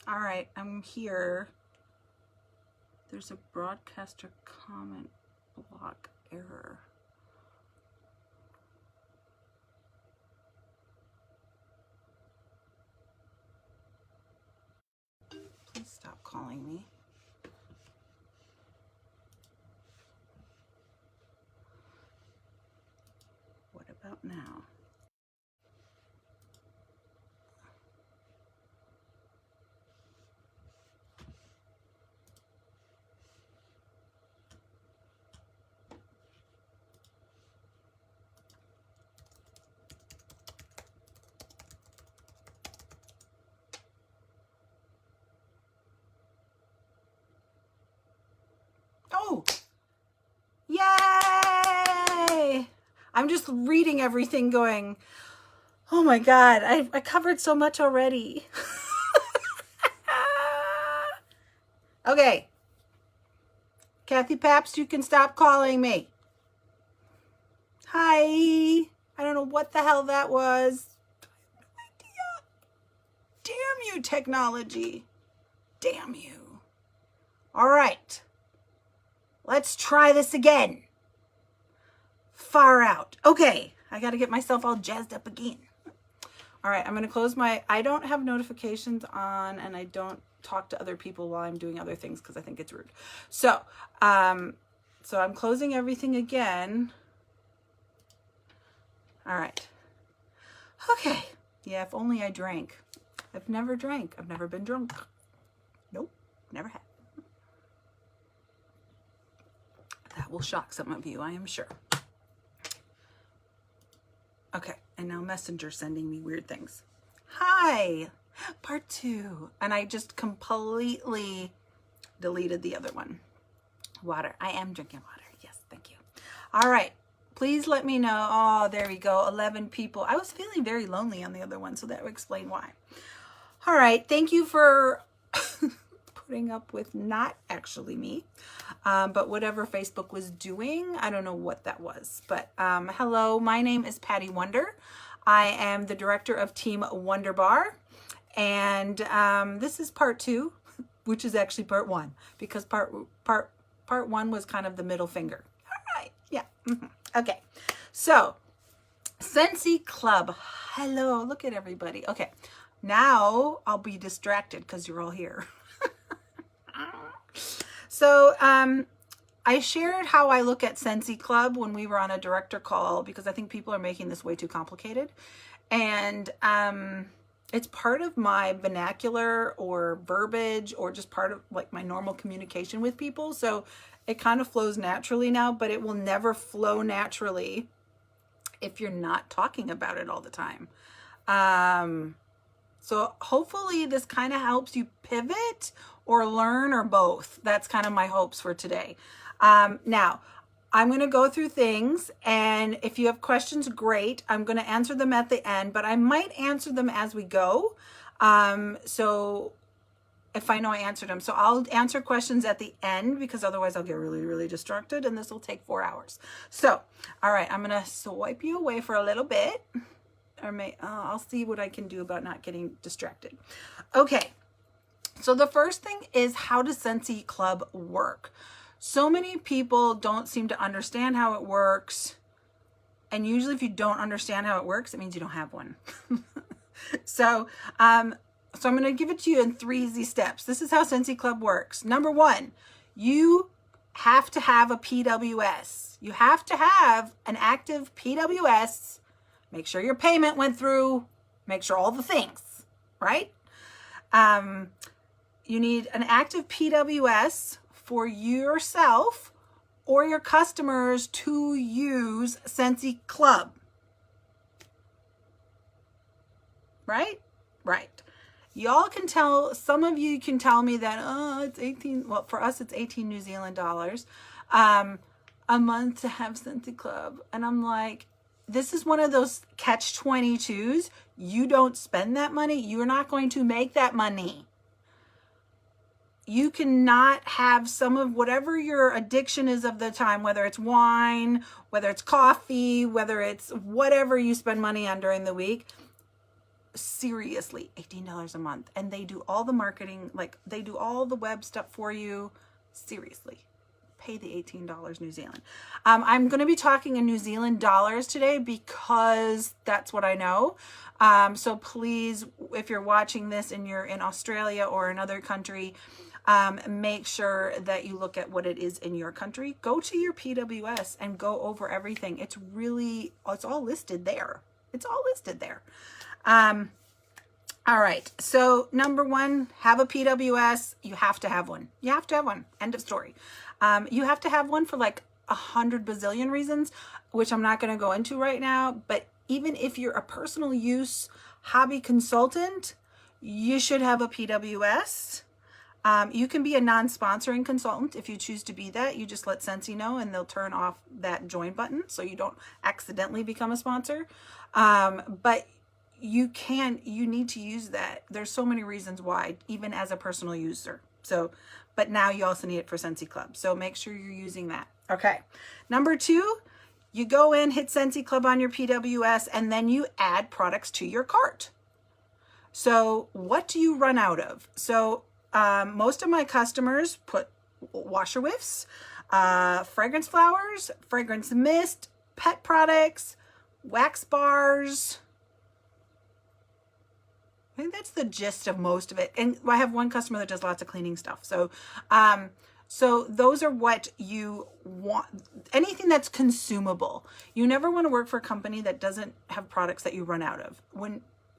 All right, I'm here. There's a broadcaster comment block error. Please stop calling me. What about now? Oh, yay! I'm just reading everything going, oh my God, I covered so much already. Okay. Kathy Pabst, you can stop calling me. Hi. I don't know what the hell that was. I have no idea. Damn you, technology. Damn you. All right. Let's try this again. Far out. Okay. I got to get myself all jazzed up again. All right. I'm going to close I don't have notifications on, and I don't talk to other people while I'm doing other things because I think it's rude. So I'm closing everything again. All right. Okay. Yeah, if only I drank. I've never drank. I've never been drunk. Nope. Never had. That will shock some of you, I am sure. Okay. And now Messenger sending me weird things. Hi. Part 2. And I just completely deleted the other one. Water. I am drinking water. Yes, thank you. All right. Please let me know. Oh, there we go. 11 people. I was feeling very lonely on the other one, so that would explain why. All right. Thank you for putting up with not actually me, but whatever Facebook was doing. I don't know what that was, but hello. My name is Patty Wonder. I am the director of Team Wonder Bar, and this is part 2, which is actually part 1, because part 1 was kind of the middle finger. All right. Yeah. Mm-hmm. Okay, so Scentsy Club. Hello, look at everybody. Okay, now I'll be distracted because you're all here. So I shared how I look at Scentsy Club when we were on a director call, because I think people are making this way too complicated. And it's part of my vernacular or verbiage, or just part of like my normal communication with people. So it kind of flows naturally now, but it will never flow naturally if you're not talking about it all the time. So hopefully this kind of helps you pivot or learn, or both. That's kind of my hopes for today. Now, I'm going to go through things, and if you have questions, great. I'm going to answer them at the end, but I might answer them as we go. So if I know I answered them. So I'll answer questions at the end, because otherwise I'll get really, really distracted, and this will take 4 hours. So, all right, I'm going to swipe you away for a little bit, or I'll see what I can do about not getting distracted. Okay. So the first thing is, how does Scentsy Club work? So many people don't seem to understand how it works. And usually if you don't understand how it works, it means you don't have one. So I'm going to give it to you in 3 easy steps. This is how Scentsy Club works. Number 1, you have to have a PWS. You have to have an active PWS. Make sure your payment went through. Make sure all the things, right? You need an active PWS for yourself or your customers to use Scentsy Club. Right? Right. Y'all can tell, some of you can tell me that, oh, it's 18, well, for us, it's 18 New Zealand dollars a month to have Scentsy Club. And I'm like, this is one of those catch-22s. You don't spend that money, you're not going to make that money. You cannot have some of whatever your addiction is of the time, whether it's wine, whether it's coffee, whether it's whatever you spend money on during the week. seriously, $18 a month. And they do all the marketing, like they do all the web stuff for you. Seriously, pay the $18 New Zealand. I'm going to be talking in New Zealand dollars today because that's what I know. So please, if you're watching this and you're in Australia or another country, make sure that you look at what it is in your country. Go to your PWS and go over everything. It's all listed there. It's all listed there. All right. So number one, have a PWS. You have to have one. You have to have one. End of story. You have to have one for like 100 bazillion reasons, which I'm not going to go into right now. But even if you're a personal use hobby consultant, you should have a PWS. You can be a non-sponsoring consultant if you choose to be that. You just let Scentsy know and they'll turn off that join button so you don't accidentally become a sponsor. But you need to use that. There's so many reasons why, even as a personal user. So, but now you also need it for Scentsy Club. So make sure you're using that. Okay. Number two, you go in, hit Scentsy Club on your PWS, and then you add products to your cart. So what do you run out of? So most of my customers put washer whiffs, fragrance flowers, fragrance mist, pet products, wax bars. I think that's the gist of most of it. And I have one customer that does lots of cleaning stuff. So, so those are what you want. Anything that's consumable. You never want to work for a company that doesn't have products that you run out of.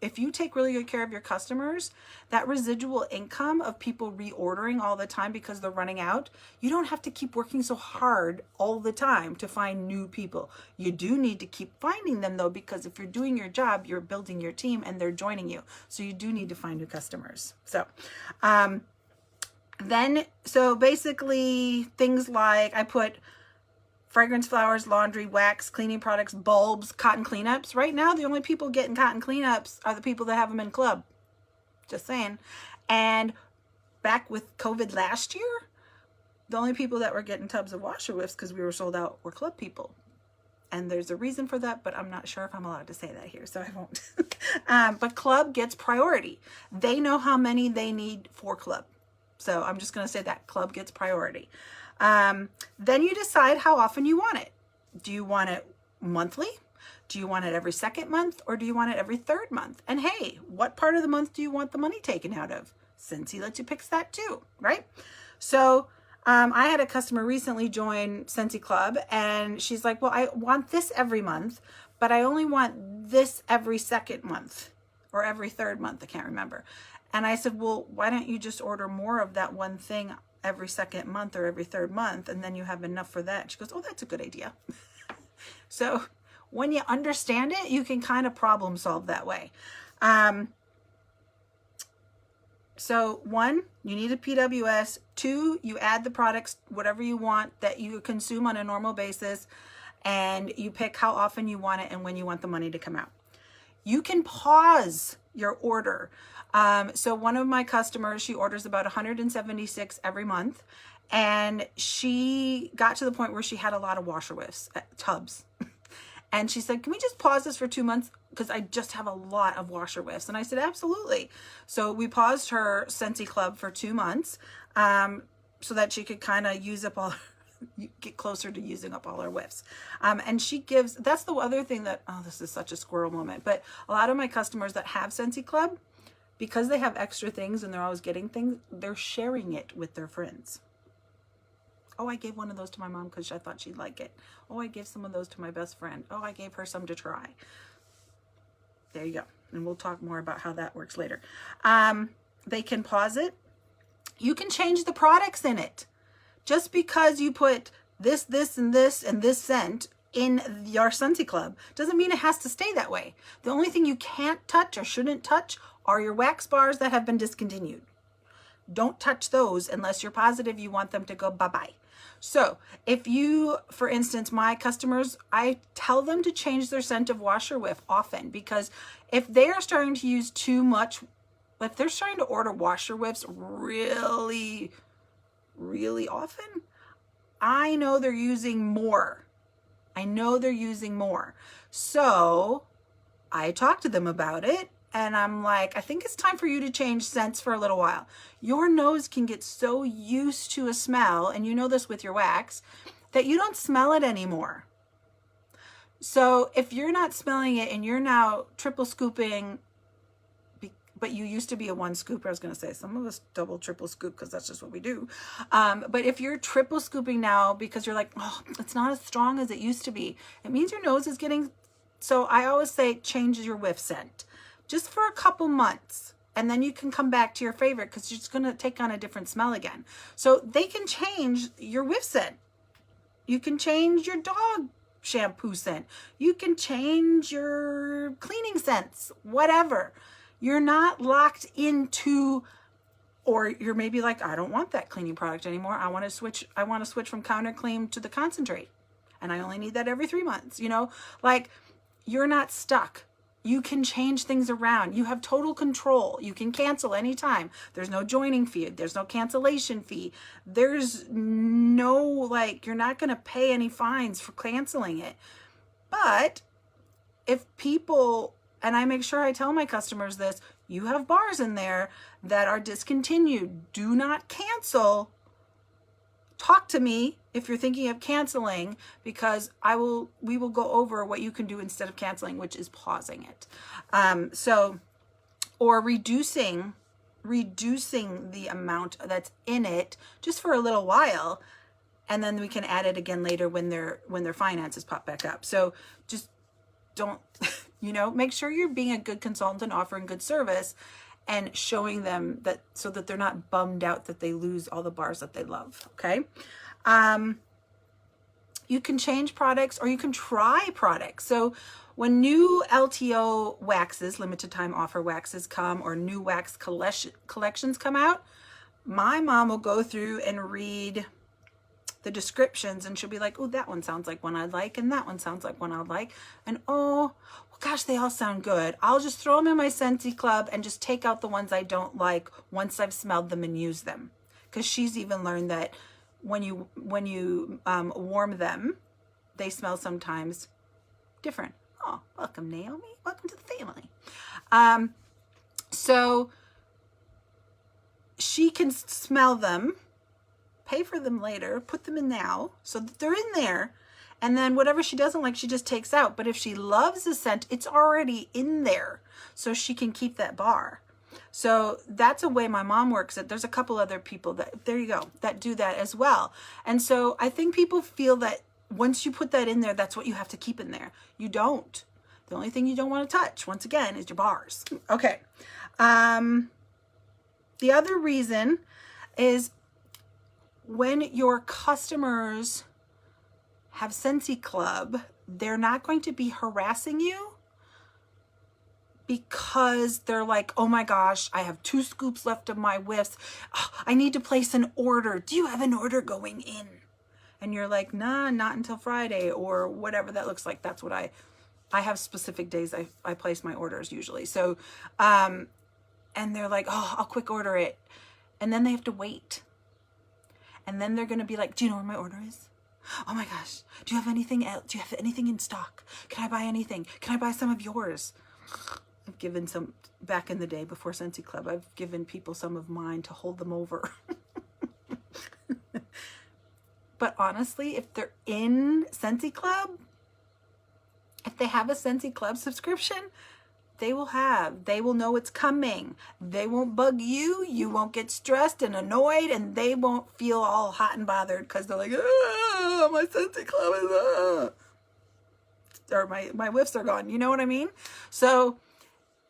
If you take really good care of your customers, that residual income of people reordering all the time because they're running out, you don't have to keep working so hard all the time to find new people. You do need to keep finding them though, because if you're doing your job, you're building your team and they're joining you. So you do need to find new customers. So, so basically things like I put fragrance flowers, laundry, wax, cleaning products, bulbs, cotton cleanups. Right now, the only people getting cotton cleanups are the people that have them in club. Just saying. And back with COVID last year, the only people that were getting tubs of washer whiffs because we were sold out were club people. And there's a reason for that, but I'm not sure if I'm allowed to say that here, so I won't. But club gets priority. They know how many they need for club. So I'm just going to say that club gets priority. Then you decide how often you want it. Do you want it monthly? Do you want it every second month? Or do you want it every third month? And hey, what part of the month do you want the money taken out of? Scentsy lets you pick that too, right? So I had a customer recently join Scentsy Club and she's like, well, I want this every month, but I only want this every second month or every third month. I can't remember. And I said, well, why don't you just order more of that one thing every second month or every third month, and then you have enough for that. She goes, oh, that's a good idea. So when you understand it, you can kind of problem solve that way. So one, you need a PWS. Two, you add the products, whatever you want that you consume on a normal basis, and you pick how often you want it and when you want the money to come out. You can pause your order. So one of my customers, she orders about 176 every month, and she got to the point where she had a lot of washer whiffs, tubs. And she said, can we just pause this for 2 months? Because I just have a lot of washer whiffs. And I said, absolutely. So we paused her Scentsy Club for 2 months so that she could kind of use up all, get closer to using up all her whiffs. And she gives, that's the other thing that, oh, this is such a squirrel moment, but a lot of my customers that have Scentsy Club, because they have extra things and they're always getting things, they're sharing it with their friends. Oh, I gave one of those to my mom because I thought she'd like it. Oh, I gave some of those to my best friend. Oh, I gave her some to try. There you go. And we'll talk more about how that works later. They can pause it. You can change the products in it. Just because you put this, this, and this scent in your Scentsy Club doesn't mean it has to stay that way. The only thing you can't touch or shouldn't touch are your wax bars that have been discontinued. Don't touch those unless you're positive you want them to go bye-bye. So if you, for instance, my customers, I tell them to change their scent of washer whiff often, because if they are starting to use too much, if they're starting to order washer whiffs really, really often, I know they're using more. I know they're using more. So I talk to them about it and I'm like, I think it's time for you to change scents for a little while. Your nose can get so used to a smell, and you know this with your wax, that you don't smell it anymore. So if you're not smelling it and you're now triple scooping, but you used to be a one scooper, I was going to say, some of us double, triple scoop because that's just what we do. But if you're triple scooping now because you're like, oh, it's not as strong as it used to be, it means your nose is getting, so I always say change your whiff scent just for a couple months. And then you can come back to your favorite because you're just going to take on a different smell again. So they can change your whiff scent. You can change your dog shampoo scent. You can change your cleaning scents, whatever. You're not locked into, or you're maybe like, I don't want that cleaning product anymore. I want to switch from counter clean to the concentrate. And I only need that every 3 months, you know, like you're not stuck. You can change things around. You have total control. You can cancel anytime. There's no joining fee. There's no cancellation fee. There's no, like, you're not going to pay any fines for canceling it. But if people, and I make sure I tell my customers this, you have bars in there that are discontinued. Do not cancel. Talk to me if you're thinking of canceling, because we will go over what you can do instead of canceling, which is pausing it. Or reducing the amount that's in it just for a little while, and then we can add it again later when their finances pop back up. So just don't, you know, make sure you're being a good consultant, offering good service, and showing them that, so that they're not bummed out that they lose all the bars that they love. Okay. You can change products, or you can try products. So when new LTO waxes, limited time offer waxes come, or new wax collections come out, my mom will go through and read the descriptions, and she'll be like, oh, that one sounds like one I'd like, and that one sounds like one I'd like, and oh, well, gosh, they all sound good. I'll just throw them in my Scentsy Club and just take out the ones I don't like once I've smelled them and used them. Because she's even learned that when you warm them, they smell sometimes different. Oh, welcome, Naomi. Welcome to the family. So she can smell them, pay for them later, put them in now so that they're in there. And then whatever she doesn't like, she just takes out. But if she loves the scent, it's already in there, so she can keep that bar. So that's a way my mom works it. There's a couple other people that, there you go, that do that as well. And so I think people feel that once you put that in there, that's what you have to keep in there. You don't. The only thing you don't want to touch, once again, is your bars. Okay. The other reason is when your customers have Scentsy Club, they're not going to be harassing you because they're like, oh my gosh, I have 2 scoops left of my whiffs. Oh, I need to place an order. Do you have an order going in? And you're like, nah, not until Friday, or whatever that looks like. That's what I have specific days I place my orders usually. So, and they're like, oh, I'll quick order it. And then they have to wait. And then they're going to be like, do you know where my order is? Oh my gosh, do you have anything else? Do you have anything in stock? Can I buy anything? Can I buy some of yours? I've given some, back in the day before Scentsy Club, I've given people some of mine to hold them over. But honestly, if they're in Scentsy Club, if they have a Scentsy Club subscription, they will know it's coming. They won't bug you. You won't get stressed and annoyed, and they won't feel all hot and bothered because they're like, ah, my Scentsy Club is, or my whiffs are gone. You know what I mean? So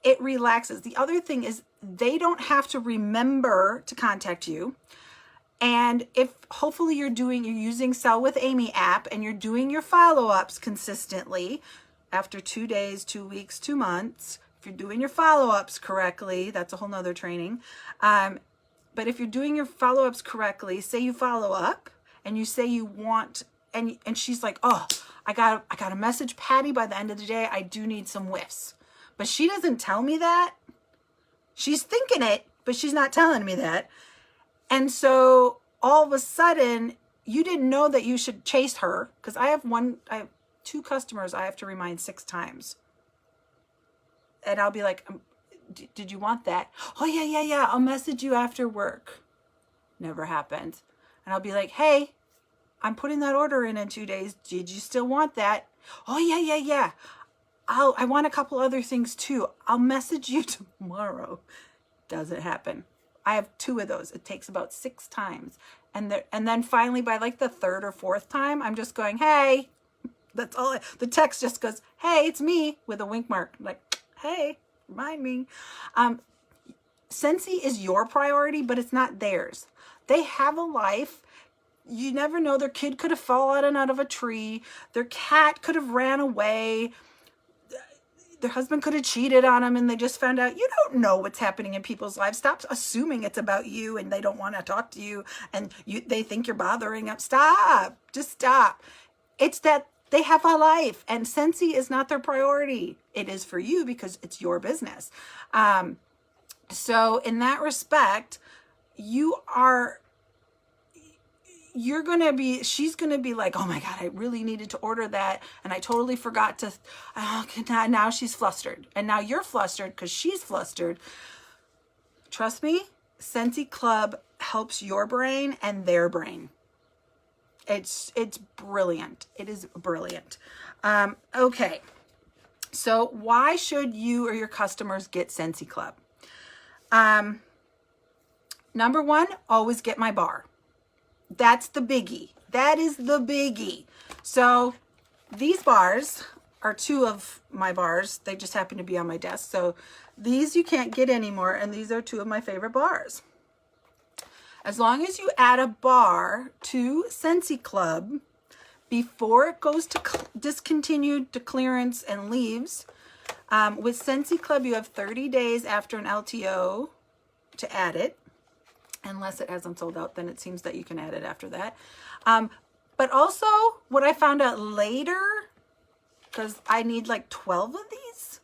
it relaxes. The other thing is they don't have to remember to contact you. And if hopefully you're using Sell with Amy app and you're doing your follow-ups consistently after 2 days, 2 weeks, 2 months, if you're doing your follow-ups correctly, that's a whole nother training. But if you're doing your follow-ups correctly, say you follow up and you say you want, and she's like, oh, I got to message Patty by the end of the day. I do need some whiffs. But she doesn't tell me that. She's thinking it, but she's not telling me that. And so all of a sudden, you didn't know that you should chase her, because I have 2 customers I have to remind 6 times. And I'll be like, did you want that? Oh, yeah. I'll message you after work. Never happened. And I'll be like, hey, I'm putting that order in 2 days. Did you still want that? Oh, yeah. I want a couple other things too. I'll message you tomorrow. Doesn't happen. I have 2 of those. It takes about 6 times. And then finally by like the 3rd or 4th time, I'm just going, hey, that's all. The text just goes, hey, it's me, with a wink mark. Like, hey, remind me. Scentsy is your priority, but it's not theirs. They have a life. You never know. Their kid could have fallen out of a tree. Their cat could have ran away. Their husband could have cheated on them and they just found out. You don't know what's happening in people's lives. Stop assuming it's about you and they don't want to talk to you and they think you're bothering them. Stop. Just stop. It's that they have a life and Scentsy is not their priority. It is for you because it's your business. So in that respect, she's going to be like, oh my God, I really needed to order that. And I totally forgot to, now she's flustered. And now you're flustered because she's flustered. Trust me, Scentsy Club helps your brain and their brain. It's brilliant. It is brilliant. Okay. So why should you or your customers get Scentsy Club? Number 1, always get my bar. That's the biggie. That is the biggie. So these bars are 2 of my bars. They just happen to be on my desk. So these you can't get anymore. And these are 2 of my favorite bars. As long as you add a bar to Scentsy Club before it goes to discontinued, to clearance and leaves, with Scentsy Club, you have 30 days after an LTO to add it. Unless it hasn't sold out, then it seems that you can add it after that. But also, what I found out later, because I need like 12 of these,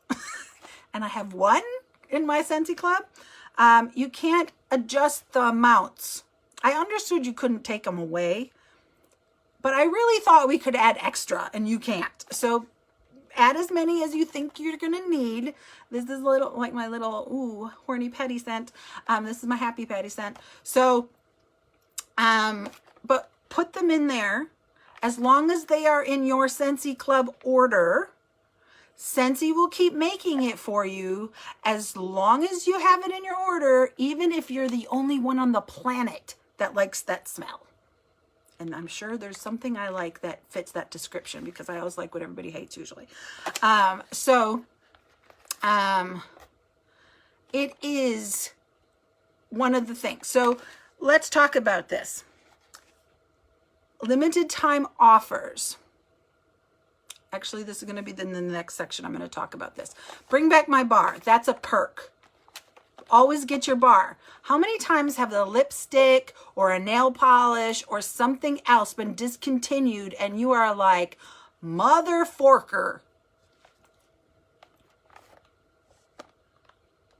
and I have 1 in my Scentsy Club, you can't adjust the amounts. I understood you couldn't take them away, but I really thought we could add extra, and you can't. So add as many as you think you're going to need. This is like my little, horny patty scent. This is my happy patty scent. So, but put them in there as long as they are in your Scentsy Club order. Scentsy will keep making it for you as long as you have it in your order, even if you're the only one on the planet that likes that smell. And I'm sure there's something I like that fits that description because I always like what everybody hates usually. It is one of the things. So let's talk about this. Limited time offers. Actually, this is going to be in the next section. I'm going to talk about this. Bring back my bar. That's a perk. Always get your bar. How many times have the lipstick or a nail polish or something else been discontinued and you are like, mother forker?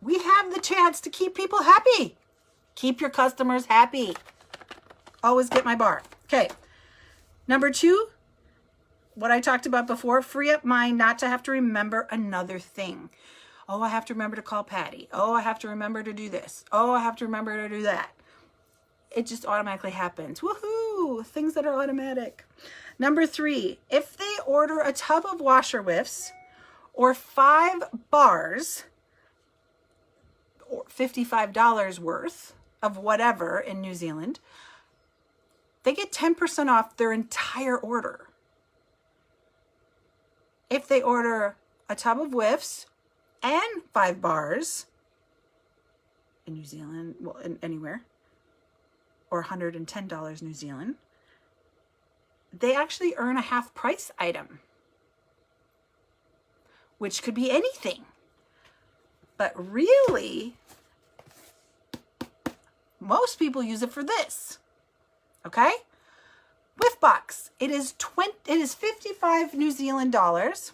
We have the chance to keep people happy. Keep your customers happy. Always get my bar. Okay. Number 2, what I talked about before, free up mind not to have to remember another thing. Oh, I have to remember to call Patty. Oh, I have to remember to do this. Oh, I have to remember to do that. It just automatically happens. Woohoo! Things that are automatic. Number 3, if they order a tub of washer whiffs or 5 bars or $55 worth of whatever in New Zealand, they get 10% off their entire order. If they order a tub of whiffs and 5 bars in New Zealand, well, anywhere, or $110 New Zealand, they actually earn a half price item, which could be anything. But really, most people use it for this. Okay? Whiff box. It is 55 New Zealand dollars.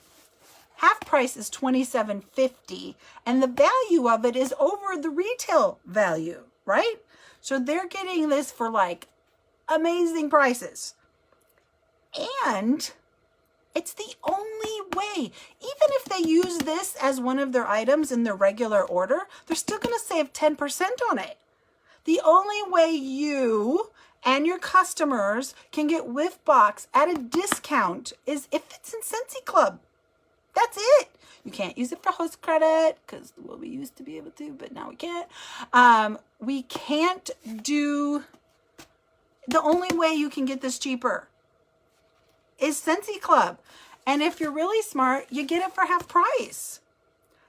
Half price is $27.50, and the value of it is over the retail value, right? So they're getting this for like amazing prices. And It's the only way. Even if they use this as one of their items in their regular order, they're still going to save 10% on it. The only way you and your customers can get Whiff Box at a discount is if it's in Scentsy Club. That's it. You can't use it for host credit because, well, we used to be able to, but now we can't. We can't do, the only way you can get this cheaper is Scentsy Club. And if you're really smart, you get it for half price.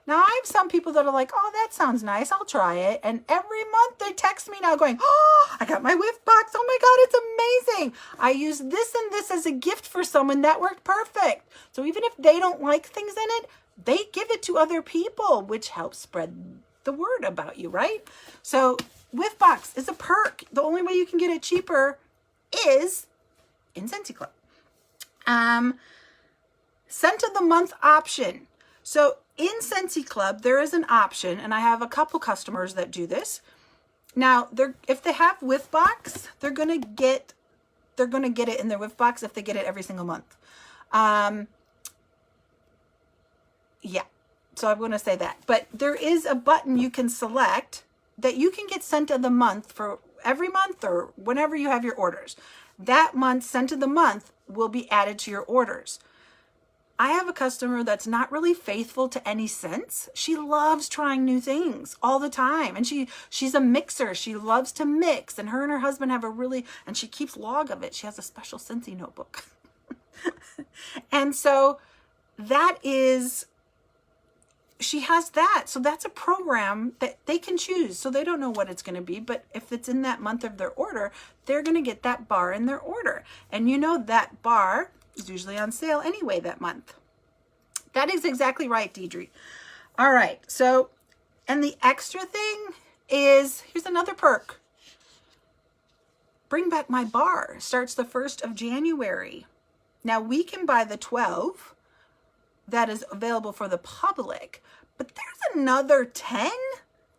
Now, I have some people that are like, oh, that sounds nice. I'll try it. And every month they text me now going, oh, I got my Whiff Box. Oh my God, it's amazing. I used this and this as a gift for someone that worked perfect. So even if they don't like things in it, they give it to other people, which helps spread the word about you, right? So Whiff Box is a perk. The only way you can get it cheaper is in Scentsy Club. Scent of the month option. So in Scentsy Club, there is an option, and I have a couple customers that do this. Now, if they have Whiff Box, they're gonna get it in their Whiff Box if they get it every single month. Yeah, so I'm gonna say that. But there is a button you can select that you can get Scent of the Month for every month or whenever you have your orders. That month's Scent of the Month will be added to your orders. I have a customer that's not really faithful to any scents. She loves trying new things all the time. And she's a mixer. She loves to mix. And her husband have and she keeps log of it. She has a special Scentsy notebook. And so she has that. So that's a program that they can choose. So they don't know what it's going to be. But if it's in that month of their order, they're going to get that bar in their order. And you know that bar is usually on sale anyway that month. That is exactly right, Deidre. All right, so, and the extra thing is, here's another perk. Bring Back My Bar starts the 1st of January. Now, we can buy the 12 that is available for the public, but there's another 10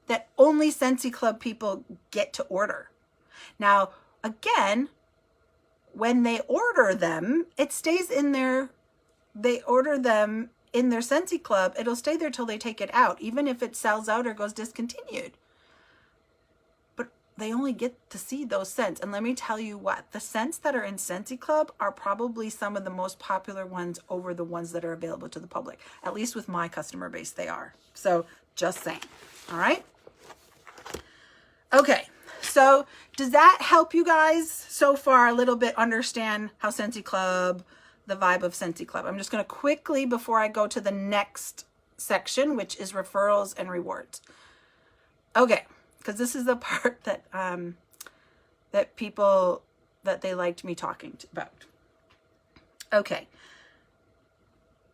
that only Scentsy Club people get to order. Now, again, when they order them, it stays in they order them in their Scentsy Club. It'll stay there till they take it out, even if it sells out or goes discontinued. But they only get to see those scents. And let me tell you what, the scents that are in Scentsy Club are probably some of the most popular ones over the ones that are available to the public. At least with my customer base, they are. So just saying. All right. Okay. So does that help you guys so far a little bit understand how Scentsy Club, the vibe of Scentsy Club? I'm just going to quickly, before I go to the next section, which is referrals and rewards. Okay, because this is the part that that they liked me talking about. Okay,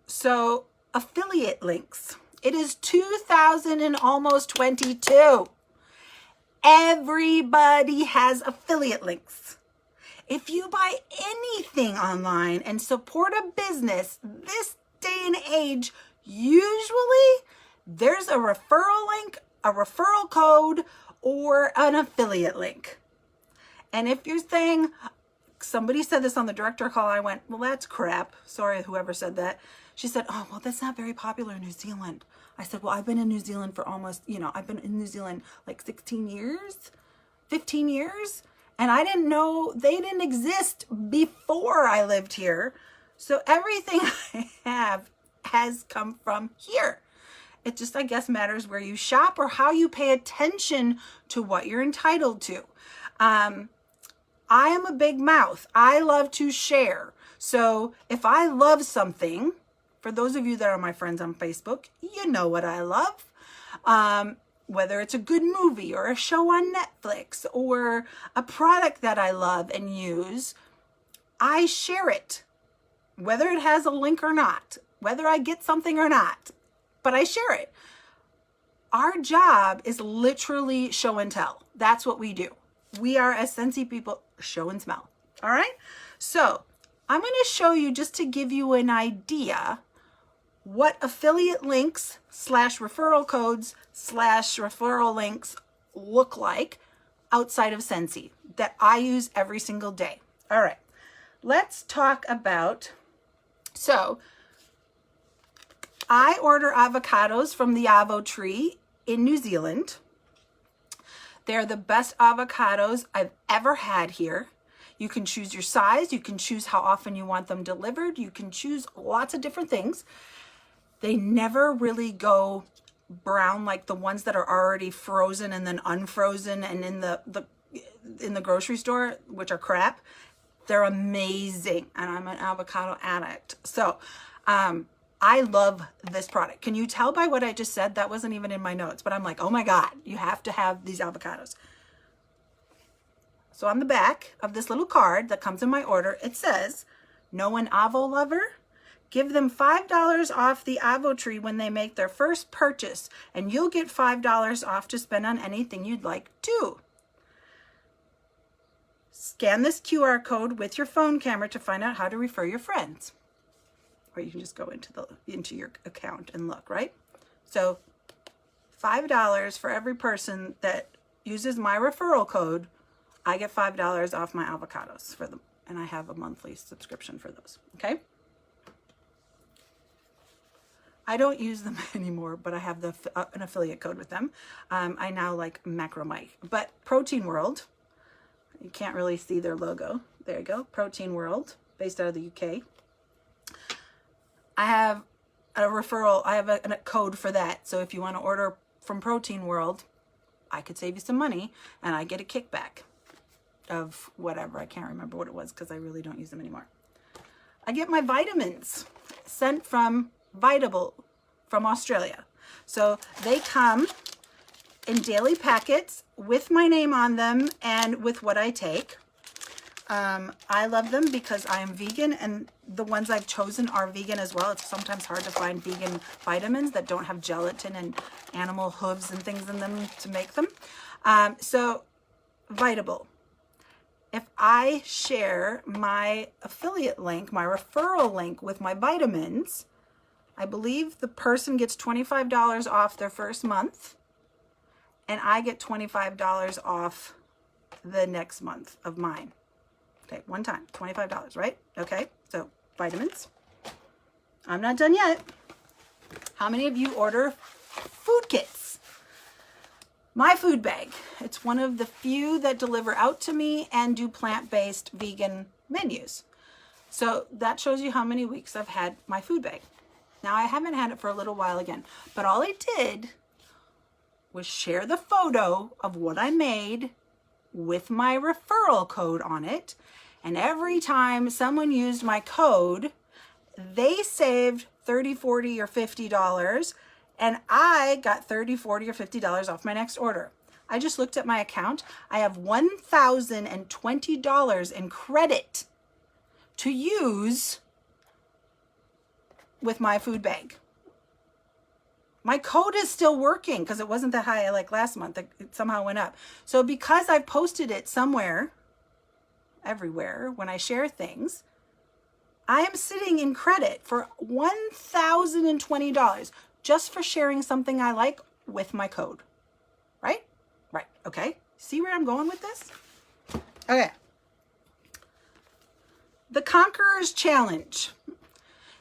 so affiliate links. It is 2022. Everybody has affiliate links. If you buy anything online and support a business this day and age, usually there's a referral link, a referral code, or an affiliate link. And if you're saying, somebody said this on the director call, I went, well, that's crap. Sorry, whoever said that. She said, oh, well, that's not very popular in New Zealand. I said, well, I've been in New Zealand for almost, I've been in New Zealand like 16 years, 15 years. And I didn't know they didn't exist before I lived here. So everything I have has come from here. It just, I guess, matters where you shop or how you pay attention to what you're entitled to. I am a big mouth. I love to share. So if I love something, for those of you that are my friends on Facebook, you know what I love. Whether it's a good movie or a show on Netflix or a product that I love and use, I share it, whether it has a link or not, whether I get something or not, but I share it. Our job is literally show and tell. That's what we do. We are, as Scentsy people, show and smell. All right? So I'm going to show you, just to give you an idea, what affiliate links / referral codes / referral links look like outside of Scentsy that I use every single day. All right, let's talk about So I order avocados from the Avo tree in New Zealand. They're the best avocados I've ever had here. You can choose your size. You can choose how often you want them delivered. You can choose lots of different things. They never really go brown like the ones that are already frozen and then unfrozen and in the grocery store, which are crap. They're amazing, and I'm an avocado addict. So I love this product. Can you tell by what I just said? That wasn't even in my notes, but I'm like, oh my God, you have to have these avocados. So on the back of this little card that comes in my order, it says, know an Avo lover? Give them $5 off the Avo tree when they make their first purchase, and you'll get $5 off to spend on anything you'd like too. Scan this QR code with your phone camera to find out how to refer your friends. Or you can just go into your account and look, right? So $5 for every person that uses my referral code, I get $5 off my avocados for them. And I have a monthly subscription for those, okay? I don't use them anymore, but I have an affiliate code with them. I now like Macro Mike. But Protein World, you can't really see their logo. There you go, Protein World, based out of the UK. I have a referral, I have a code for that. So if you want to order from Protein World, I could save you some money and I get a kickback of whatever. I can't remember what it was because I really don't use them anymore. I get my vitamins sent from Vitable from Australia. So they come in daily packets with my name on them and with what I take. I love them because I am vegan, and the ones I've chosen are vegan as well. It's sometimes hard to find vegan vitamins that don't have gelatin and animal hooves and things in them to make them. So Vitable. If I share my affiliate link, my referral link with my vitamins, I believe the person gets $25 off their first month, and I get $25 off the next month of mine. Okay, one time, $25, right? Okay, so vitamins. I'm not done yet. How many of you order food kits? My food bag. It's one of the few that deliver out to me and do plant-based vegan menus. So that shows you how many weeks I've had my food bag. Now I haven't had it for a little while again, but all I did was share the photo of what I made with my referral code on it. And every time someone used my code, they saved $30, $40, or $50, and I got $30, $40, or $50 off my next order. I just looked at my account. I have $1,020 in credit to use with my food bag. My code is still working because it wasn't that high like last month. It somehow went up. So because I posted it somewhere, everywhere, when I share things, I am sitting in credit for $1,020 just for sharing something I like with my code. Right? Right. Okay. See where I'm going with this? Okay. The Conquerors Challenge.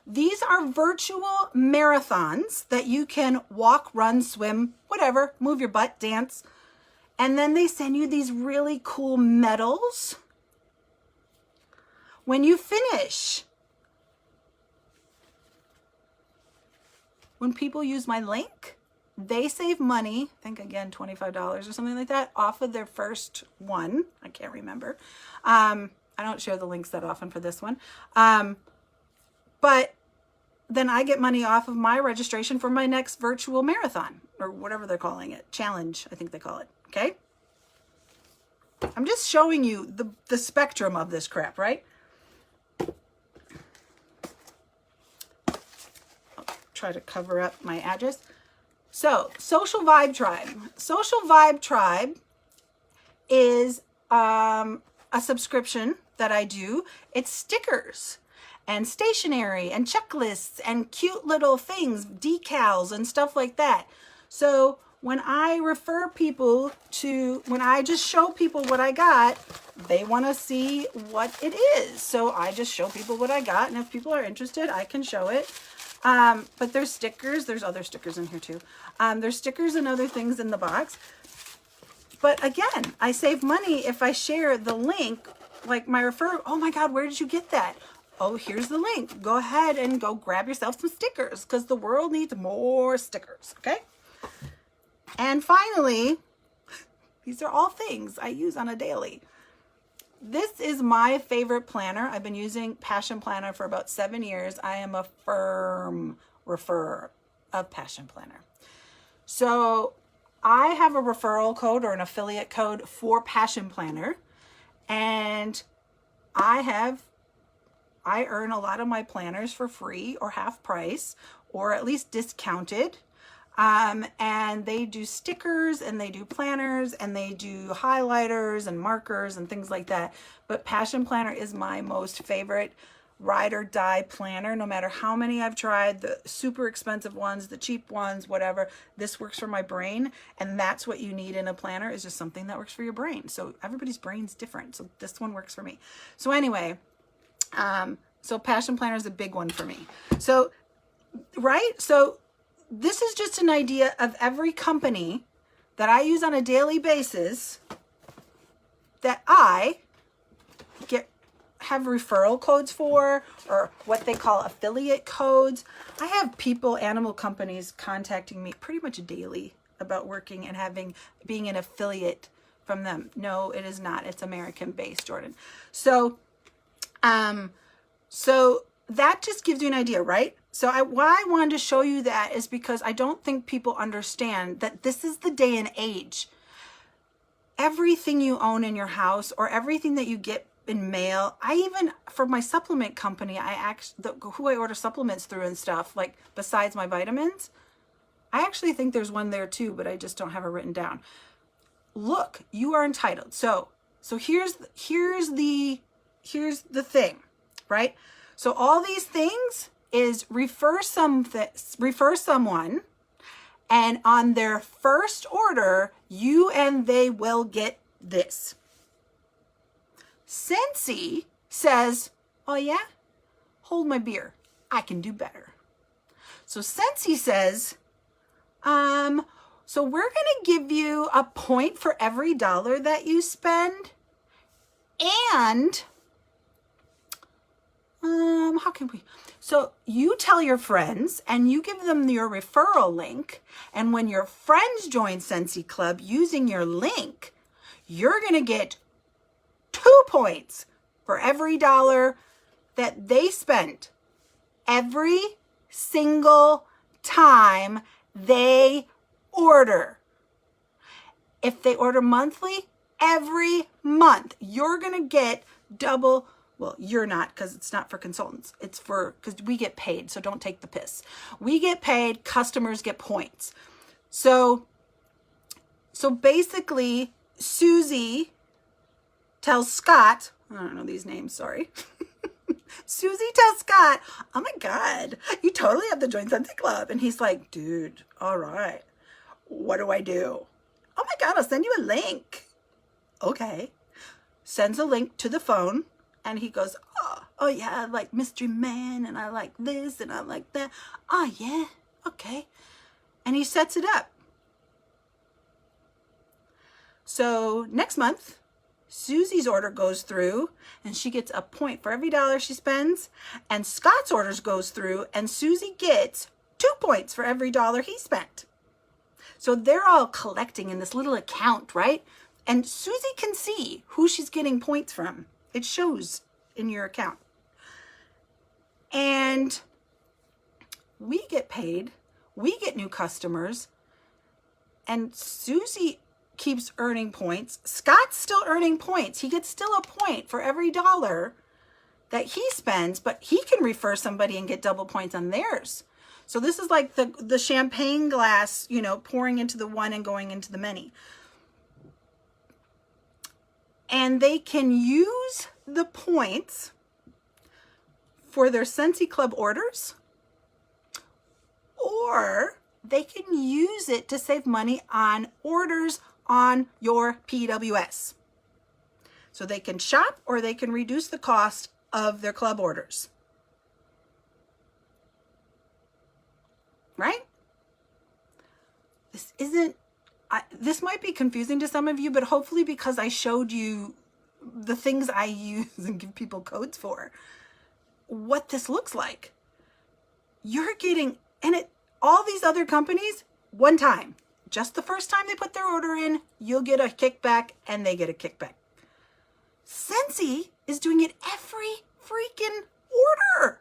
These are virtual marathons that you can walk, run, swim, whatever, move your butt, dance. And then they send you these really cool medals when you finish. When people use my link, they save money, I think again $25 or something like that, off of their first one. I can't remember. I don't share the links that often for this one. But then I get money off of my registration for my next virtual marathon, or whatever they're calling it. Challenge, I think they call it. Okay? I'm just showing you the spectrum of this crap, right? I'll try to cover up my address. So, Social Vibe Tribe. Social Vibe Tribe is a subscription that I do. It's stickers and stationery and checklists and cute little things, decals and stuff like that. So when I refer people to, when I just show people what I got, they want to see what it is. So I just show people what I got, and if people are interested, I can show it. But there's stickers. There's other stickers in here too. There's stickers and other things in the box. But again, I save money if I share the link, like my referral. Oh my God, where did you get that? Oh, here's the link. Go ahead and go grab yourself some stickers because the world needs more stickers, okay? And finally, these are all things I use on a daily. This is my favorite planner. I've been using Passion Planner for about 7 years. I am a firm referrer of Passion Planner. So I have a referral code or an affiliate code for Passion Planner, and I earn a lot of my planners for free or half price or at least discounted. And they do stickers and they do planners and they do highlighters and markers and things like that. But Passion Planner is my most favorite ride or die planner. No matter how many I've tried, the super expensive ones, the cheap ones, whatever, this works for my brain. And that's what you need in a planner, is just something that works for your brain. So everybody's brain's different. So this one works for me. So anyway, so Passion Planner is a big one for me. So, right? So this is just an idea of every company that I use on a daily basis that I have referral codes for, or what they call affiliate codes. I have people, animal companies contacting me pretty much daily about working and being an affiliate from them. No, it is not. It's American based, Jordan. So that just gives you an idea, right? So why I wanted to show you that is because I don't think people understand that this is the day and age. Everything you own in your house or everything that you get in mail, for my supplement company, who I order supplements through and stuff, like besides my vitamins, I actually think there's one there too, but I just don't have it written down. Look, you are entitled. So here's the thing, right? So all these things is refer someone, and on their first order, you and they will get this. Scentsy says, oh yeah, hold my beer. I can do better. So Scentsy says, so we're going to give you a point for every $1 that you spend, and how can we? So you tell your friends and you give them your referral link. And when your friends join Scentsy Club using your link, you're going to get 2 points for every $1 that they spent every single time they order. If they order monthly, every month, you're going to get double. Well, you're not, because it's not for consultants. It's because we get paid, so don't take the piss. We get paid, customers get points. So basically, Susie tells Scott, I don't know these names, sorry. Susie tells Scott, oh my God, you totally have to join Scentsy Club. And he's like, dude, all right, what do I do? Oh my God, I'll send you a link. Okay. Sends a link to the phone. And he goes, oh yeah, I like Mystery Man, and I like this, and I like that. Oh yeah, okay. And he sets it up. So next month, Susie's order goes through, and she gets a point for every $1 she spends. And Scott's orders goes through, and Susie gets 2 points for every $1 he spent. So they're all collecting in this little account, right? And Susie can see who she's getting points from. It shows in your account. And we get paid. We get new customers. And Susie keeps earning points. Scott's still earning points. He gets still a point for every $1 that he spends, but he can refer somebody and get double points on theirs. So this is like the champagne glass, pouring into the one and going into the many. And they can use the points for their Scentsy Club orders, or they can use it to save money on orders on your PWS. So they can shop or they can reduce the cost of their club orders. Right? This might be confusing to some of you, but hopefully because I showed you the things I use and give people codes for, what this looks like. You're getting, all these other companies, one time, just the first time they put their order in, you'll get a kickback and they get a kickback. Scentsy is doing it every freaking order.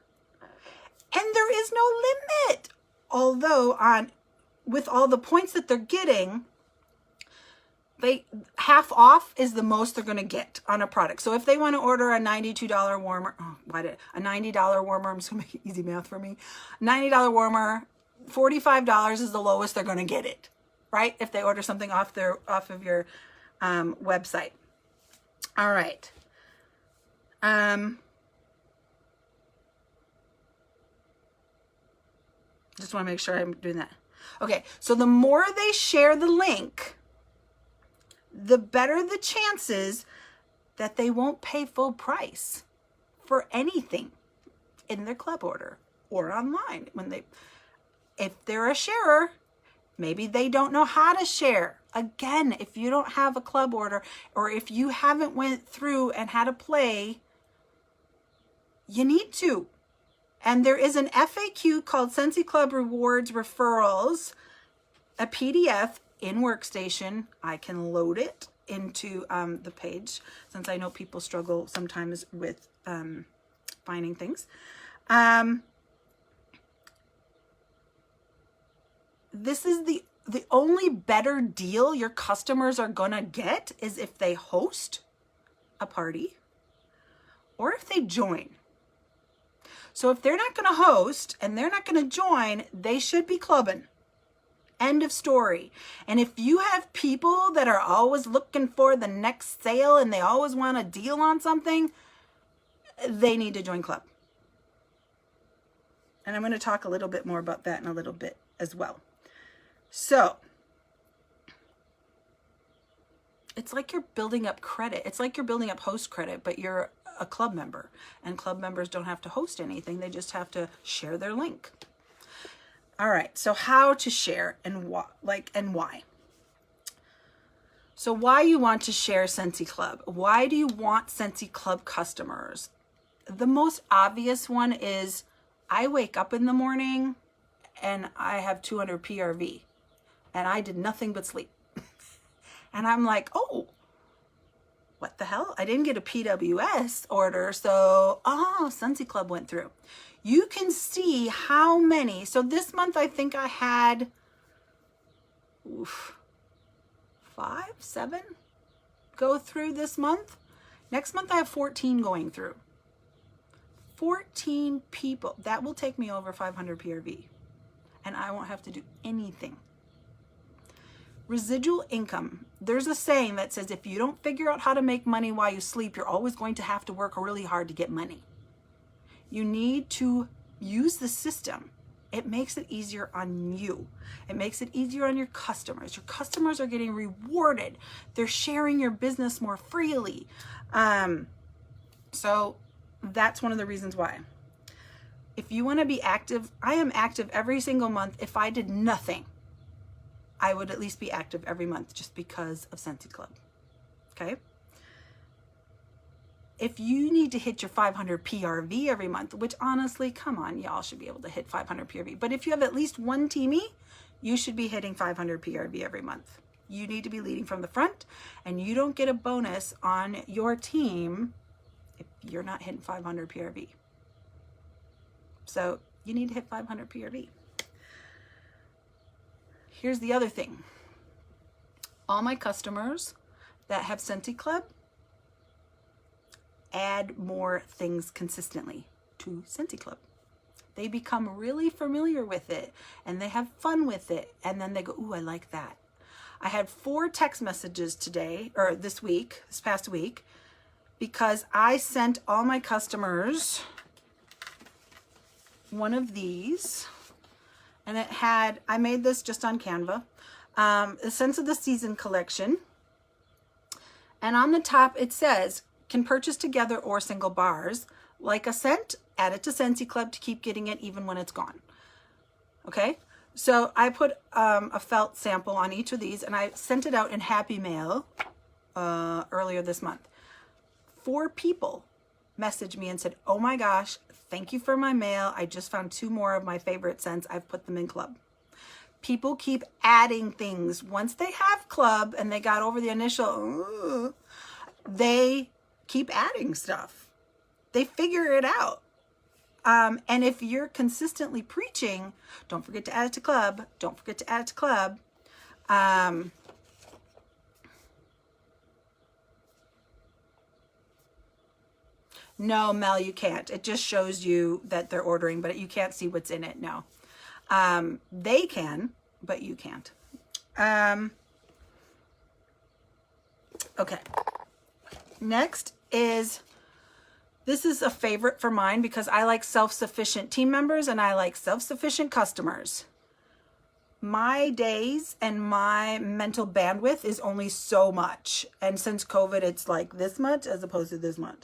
And there is no limit. Although with all the points that they're getting, half off is the most they're going to get on a product. So if they want to order a $92 warmer, a $90 warmer, I'm just going to make easy math for me. $90 warmer, $45 is the lowest they're going to get it, right? If they order something off of your website. All right. Just want to make sure I'm doing that. Okay, so the more they share the link, the better the chances that they won't pay full price for anything in their club order or online. If they're a sharer, maybe they don't know how to share. Again, if you don't have a club order or if you haven't went through and had a play, you need to. And there is an FAQ called Scentsy Club Rewards Referrals, a PDF in Workstation. I can load it into the page since I know people struggle sometimes with finding things. This is the only better deal your customers are gonna get is if they host a party or if they join. So if they're not going to host and they're not going to join, they should be clubbing. End of story. And if you have people that are always looking for the next sale and they always want a deal on something, they need to join club. And I'm going to talk a little bit more about that in a little bit as well. So it's like you're building up credit. It's like you're building up host credit, but you're a club member, and club members don't have to host anything. They just have to share their link. All right. So how to share and why? So why you want to share Scentsy Club? Why do you want Scentsy Club customers? The most obvious one is I wake up in the morning and I have 200 PRV and I did nothing but sleep. And I'm like, oh, what the hell? I didn't get a PWS order, so, Scentsy Club went through. You can see how many. So this month, I think I had 5, 7 go through this month. Next month, I have 14 going through. 14 people. That will take me over 500 PRV, and I won't have to do anything. Residual income. There's a saying that says if you don't figure out how to make money while you sleep, you're always going to have to work really hard to get money. You need to use the system. It makes it easier on you. It makes it easier on your customers. Your customers are getting rewarded. They're sharing your business more freely. So that's one of the reasons why. If you want to be active, I am active every single month. If I did nothing, I would at least be active every month just because of Scentsy Club. Okay? If you need to hit your 500 PRV every month, which honestly, come on, y'all should be able to hit 500 PRV. But if you have at least one teamie, you should be hitting 500 PRV every month. You need to be leading from the front, and you don't get a bonus on your team if you're not hitting 500 PRV. So you need to hit 500 PRV. Here's the other thing. All my customers that have Scentsy Club add more things consistently to Scentsy Club. They become really familiar with it and they have fun with it. And then they go, ooh, I like that. I had 4 text messages today, or this past week, because I sent all my customers one of these. And it had, I made this just on Canva, the Scents of the Season collection. And on the top it says, can purchase together or single bars. Like a scent, add it to Scentsy Club to keep getting it even when it's gone. Okay, so I put a felt sample on each of these, and I sent it out in Happy Mail earlier this month. 4 people messaged me and said, oh my gosh, thank you for my mail. I just found 2 more of my favorite scents. I've put them in Club. People keep adding things. Once they have Club and they got over the initial, they keep adding stuff. They figure it out. And if you're consistently preaching, don't forget to add it to Club. Don't forget to add it to Club. No, Mel, you can't. It just shows you that they're ordering, but you can't see what's in it. No. They can, but you can't. Okay. Next is, this is a favorite for mine because I like self-sufficient team members and I like self-sufficient customers. My days and my mental bandwidth is only so much. And since COVID, it's like this much as opposed to this much.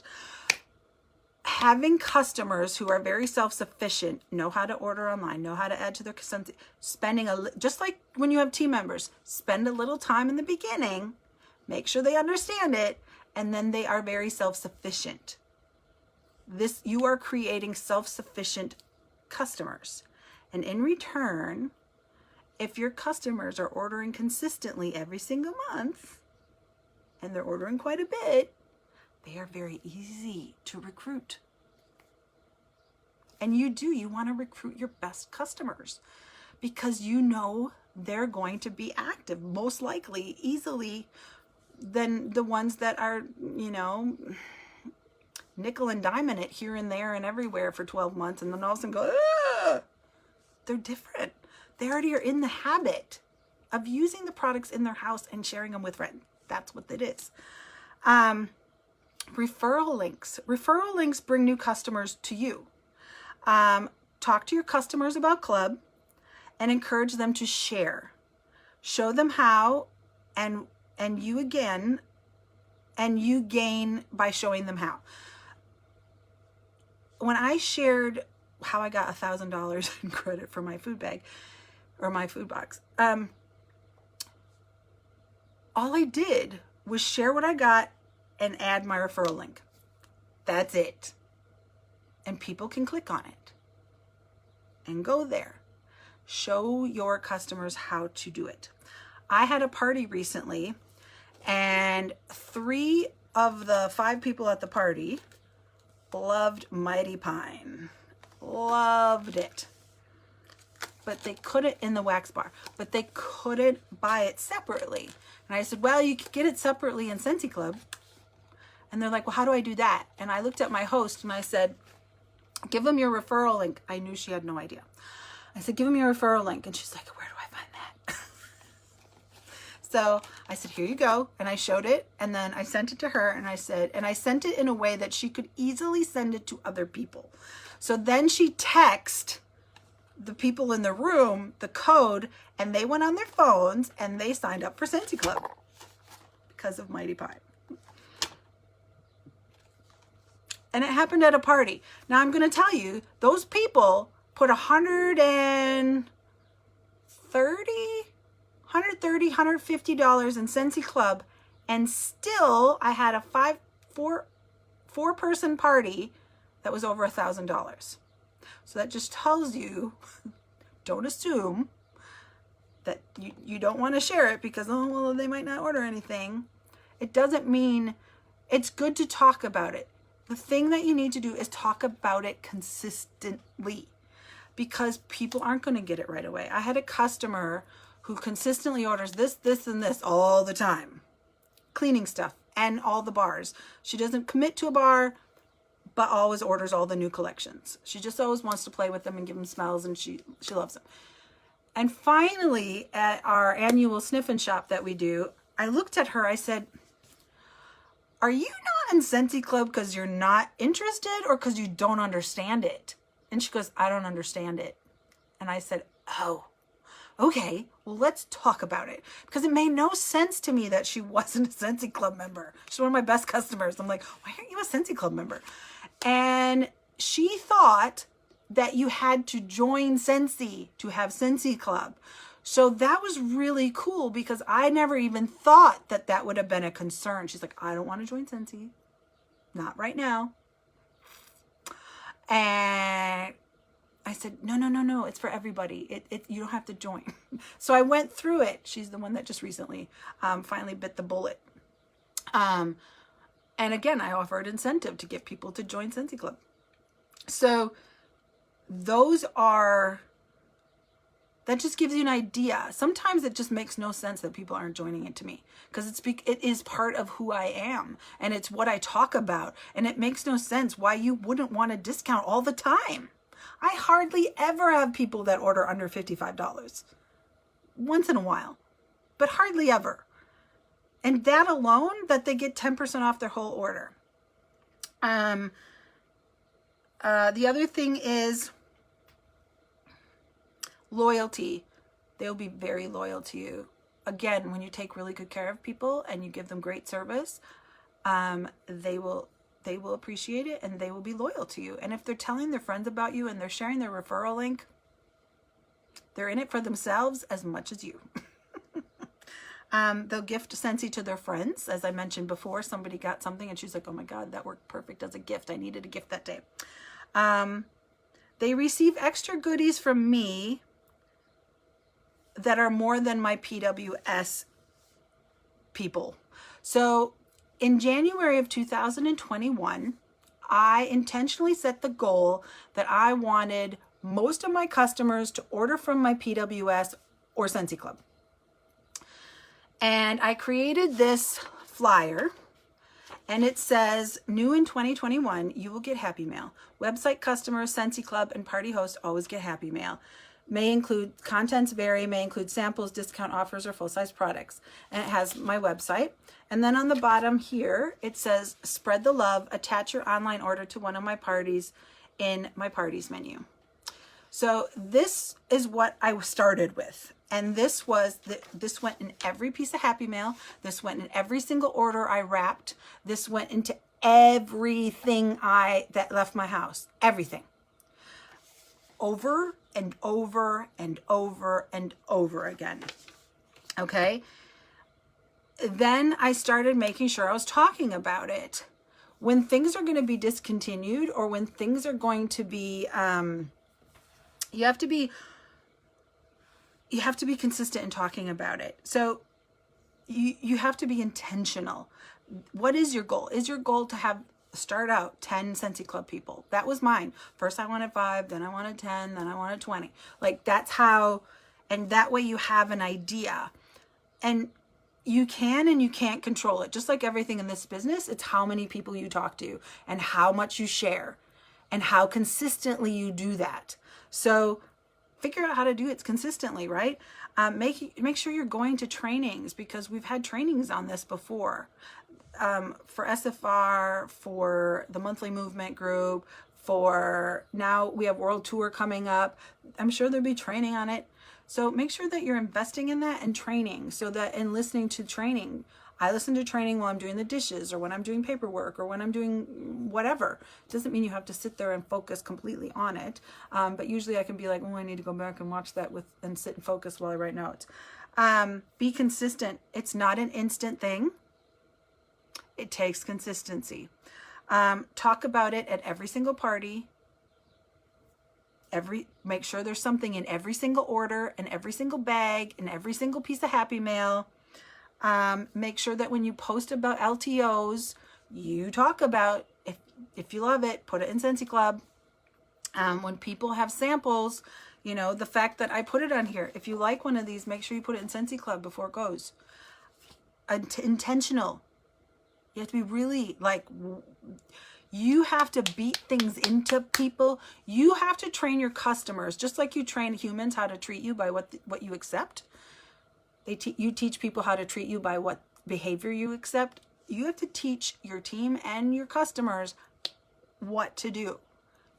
Having customers who are very self-sufficient, know how to order online, know how to add to their Scentsy, spending just like when you have team members, spend a little time in the beginning, make sure they understand it, and then they are very self-sufficient. You are creating self-sufficient customers. And in return, if your customers are ordering consistently every single month, and they're ordering quite a bit, they are very easy to recruit. And you want to recruit your best customers because you know they're going to be active, most likely, easily, than the ones that are, you know, nickel and diamond it here and there and everywhere for 12 months and then all of a sudden go, ah! They're different. They already are in the habit of using the products in their house and sharing them with friends. That's what it is. Referral links. Referral links bring new customers to you. Talk to your customers about Club and encourage them to share. Show them how, and you gain by showing them how. When I shared how I got $1,000 in credit for my food bag or my food box, all I did was share what I got and add my referral link. That's it. And people can click on it and go there. Show your customers how to do it. I had a party recently and 3 of the 5 people at the party loved Mighty Pine. Loved it. But they couldn't, in the wax bar, but they couldn't buy it separately. And I said, well, you could get it separately in Scentsy Club. And they're like, well, how do I do that? And I looked at my host and I said, give them your referral link. I knew she had no idea. I said, give them your referral link. And she's like, where do I find that? So I said, here you go. And I showed it. And then I sent it to her. And I said, and I sent it in a way that she could easily send it to other people. So then she texted the people in the room the code. And they went on their phones and they signed up for Scentsy Club because of Mighty Pine. And it happened at a party. Now I'm going to tell you, those people put $150 in Scentsy Club, and still I had a four-person party that was over $1,000. So that just tells you, don't assume that you don't want to share it because, oh, well, they might not order anything. It doesn't mean, it's good to talk about it. The thing that you need to do is talk about it consistently because people aren't going to get it right away. I had a customer who consistently orders this, this, and this all the time. Cleaning stuff and all the bars. She doesn't commit to a bar, but always orders all the new collections. She just always wants to play with them and give them smells, and she loves them. And finally, at our annual sniff and shop that we do, I looked at her, I said, are you not in Scentsy Club because you're not interested or because you don't understand it? And she goes, I don't understand it. And I said, oh, okay, well, let's talk about it. Because it made no sense to me that she wasn't a Scentsy Club member. She's one of my best customers. I'm like, why aren't you a Scentsy Club member? And she thought that you had to join Scentsy to have Scentsy Club. So that was really cool because I never even thought that that would have been a concern. She's like, I don't want to join Scentsy. Not right now. And I said, no, it's for everybody. You don't have to join. So I went through it. She's the one that just recently finally bit the bullet. And again, I offered incentive to get people to join Scentsy Club. So that just gives you an idea. Sometimes it just makes no sense that people aren't joining it to me because it is part of who I am and it's what I talk about. And it makes no sense why you wouldn't want a discount all the time. I hardly ever have people that order under $55. Once in a while, but hardly ever. And that alone, that they get 10% off their whole order. The other thing is loyalty. They'll be very loyal to you. Again, when you take really good care of people and you give them great service, they will appreciate it and they will be loyal to you. And if they're telling their friends about you and they're sharing their referral link, they're in it for themselves as much as you. They'll gift Scentsy to their friends. As I mentioned before, somebody got something and she's like, oh my God, that worked perfect as a gift. I needed a gift that day. They receive extra goodies from me that are more than my PWS people. So in January of 2021, I intentionally set the goal that I wanted most of my customers to order from my PWS or Scentsy Club. And I created this flyer and it says, new in 2021, you will get Happy Mail. Website customers, Scentsy Club, and party hosts always get Happy Mail. May include, contents vary, may include samples, discount offers, or full-size products. And it has my website. And then on the bottom here, it says, spread the love, attach your online order to one of my parties in my parties menu. So this is what I started with. And this went in every piece of Happy Mail. This went in every single order I wrapped. This went into everything that left my house. Everything. Over and over and over and over again. Okay? Then I started making sure I was talking about it. When things are going to be discontinued or when things are going to be, you have to be consistent in talking about it. So you have to be intentional. What is your goal? Is your goal to start out 10 Scentsy Club people? That was mine. First I wanted 5, then I wanted 10, then I wanted 20. Like that's how, and that way you have an idea. And you can and you can't control it. Just like everything in this business, it's how many people you talk to and how much you share and how consistently you do that. So figure out how to do it consistently, right? Make sure you're going to trainings because we've had trainings on this before. For SFR, for the monthly movement group, for now we have World Tour coming up. I'm sure there'll be training on it. So make sure that you're investing in that and training so that in listening to training, I listen to training while I'm doing the dishes or when I'm doing paperwork or when I'm doing whatever. It doesn't mean you have to sit there and focus completely on it. But usually I can be like, oh, I need to go back and watch that and sit and focus while I write notes. Be consistent. It's not an instant thing. It takes consistency. Talk about it at every single party. Make sure there's something in every single order, in every single bag, in every single piece of Happy Mail. Make sure that when you post about LTOs, you talk about, if you love it, put it in Scentsy Club. When people have samples, the fact that I put it on here, if you like one of these, make sure you put it in Scentsy Club before it goes. Intentional. You have to be really you have to beat things into people. You have to train your customers, just like you train humans how to treat you by what you accept. You teach people how to treat you by what behavior you accept. You have to teach your team and your customers what to do.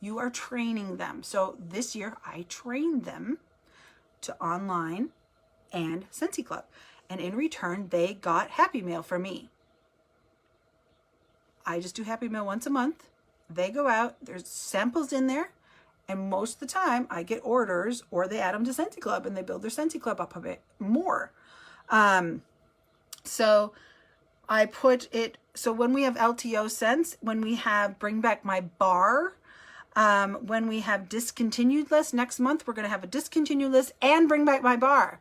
You are training them. So this year I trained them to online and Scentsy Club. And in return, they got Happy Mail from me. I just do Happy Mail once a month. They go out, there's samples in there, and most of the time I get orders, or they add them to Scentsy Club and they build their Scentsy Club up a bit more. So I put it, so when we have LTO scents, when we have Bring Back My Bar, when we have discontinued list, next month we're going to have a discontinued list and Bring Back My Bar.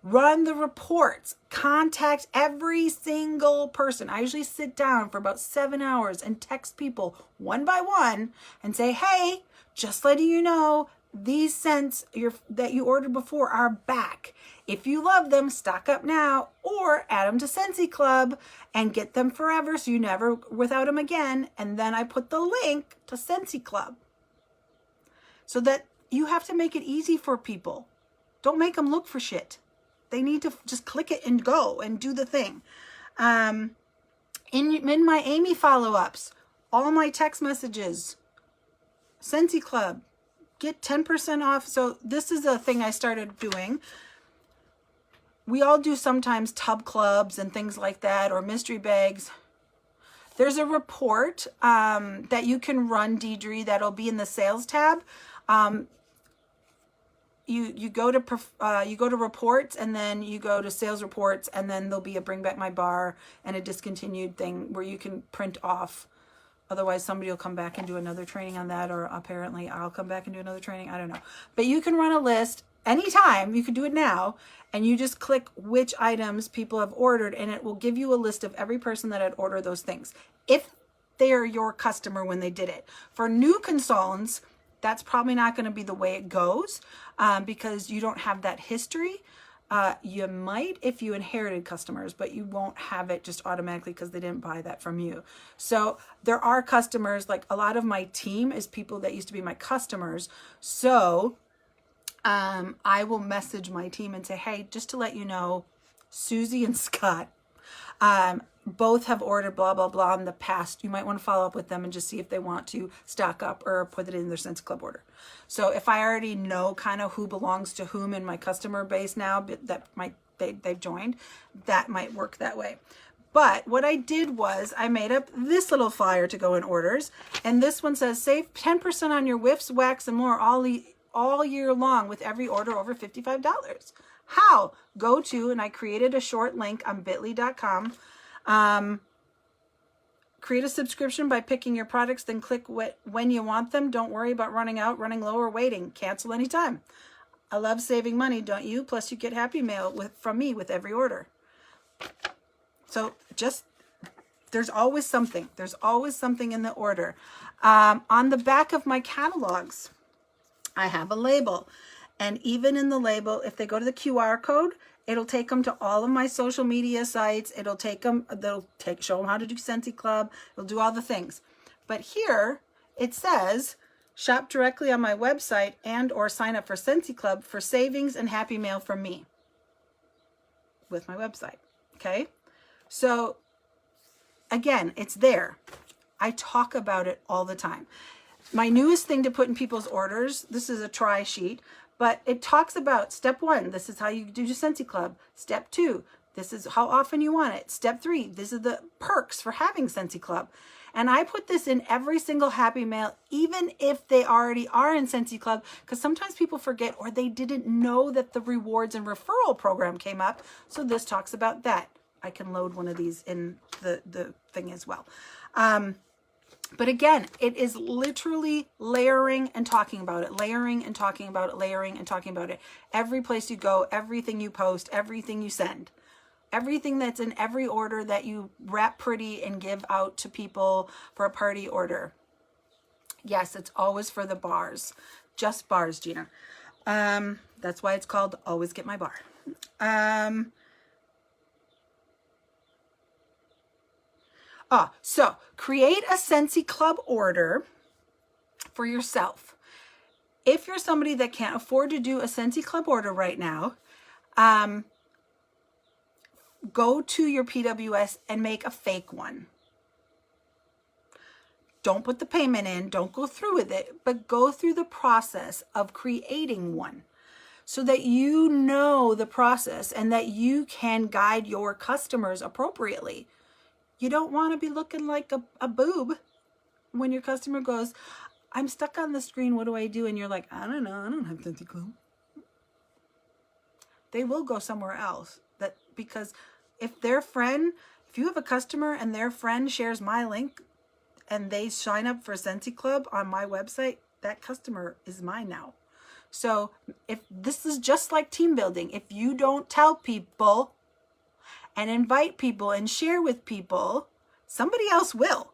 Run the reports, contact every single person. I usually sit down for about 7 hours and text people one by one and say, hey, just letting you know, these scents that you ordered before are back. If you love them, stock up now or add them to Scentsy Club and get them forever so you never without them again. And then I put the link to Scentsy Club so that you have to make it easy for people. Don't make them look for shit. They need to just click it and go and do the thing. In my Amy follow-ups, all my text messages, Scentsy Club, get 10% off. So this is a thing I started doing. We all do sometimes tub clubs and things like that, or mystery bags. There's a report that you can run, Deidre, that'll be in the sales tab. You go to reports, and then you go to sales reports, and then there'll be a Bring Back My Bar and a discontinued thing where you can print off. Otherwise, somebody will come back and do another training on that, or apparently I'll come back and do another training. I don't know. But you can run a list anytime. You can do it now, and you just click which items people have ordered, and it will give you a list of every person that had ordered those things, if they are your customer when they did it. For new consultants, that's probably not going to be the way it goes because you don't have that history. You might if you inherited customers, but you won't have it just automatically because they didn't buy that from you. So there are customers, like a lot of my team is people that used to be my customers. So I will message my team and say, hey, just to let you know, Susie and Scott both have ordered blah, blah, blah in the past. You might want to follow up with them and just see if they want to stock up or put it in their Scentsy Club order. So if I already know kind of who belongs to whom in my customer base now that they've joined, that might work that way. But what I did was I made up this little flyer to go in orders. And this one says, save 10% on your whiffs, wax, and more all year long with every order over $55. How? Go to, and I created a short link on bit.ly.com. Create a subscription by picking your products, then click when you want them. Don't worry about running out, running low, or waiting. Cancel anytime. I love saving money, don't you? Plus you get Happy Mail from me with every order. So just, there's always something. There's always something in the order. On the back of my catalogs, I have a label. And even in the label, if they go to the QR code, it'll take them to all of my social media sites. It'll take them, show them how to do Scentsy Club. It'll do all the things. But here it says, shop directly on my website and or sign up for Scentsy Club for savings and Happy Mail from me with my website. Okay. So again, it's there. I talk about it all the time. My newest thing to put in people's orders, this is a try sheet, but it talks about step 1, this is how you do your Scentsy Club. Step 2, this is how often you want it. Step 3, this is the perks for having Scentsy Club. And I put this in every single Happy Mail, even if they already are in Scentsy Club, because sometimes people forget or they didn't know that the rewards and referral program came up. So this talks about that. I can load one of these in the thing as well. But again, it is literally layering and talking about it, layering and talking about it, layering and talking about it. Every place you go, everything you post, everything you send, everything that's in every order that you wrap pretty and give out to people for a party order. Yes, it's always for the bars, just bars, Gina. That's why it's called Always Get My Bar. So create a Scentsy Club order for yourself. If you're somebody that can't afford to do a Scentsy Club order right now, go to your PWS and make a fake one. Don't put the payment in, don't go through with it, but go through the process of creating one. so that you know the process and that you can guide your customers appropriately. You don't want to be looking like a boob when your customer goes, I'm stuck on the screen, what do I do? And you're like, I don't know, I don't have Scentsy Club. They will go somewhere else. Because if you have a customer and their friend shares my link and they sign up for Scentsy Club on my website, that customer is mine now. So if this is just like team building, if you don't tell people and invite people and share with people, somebody else will.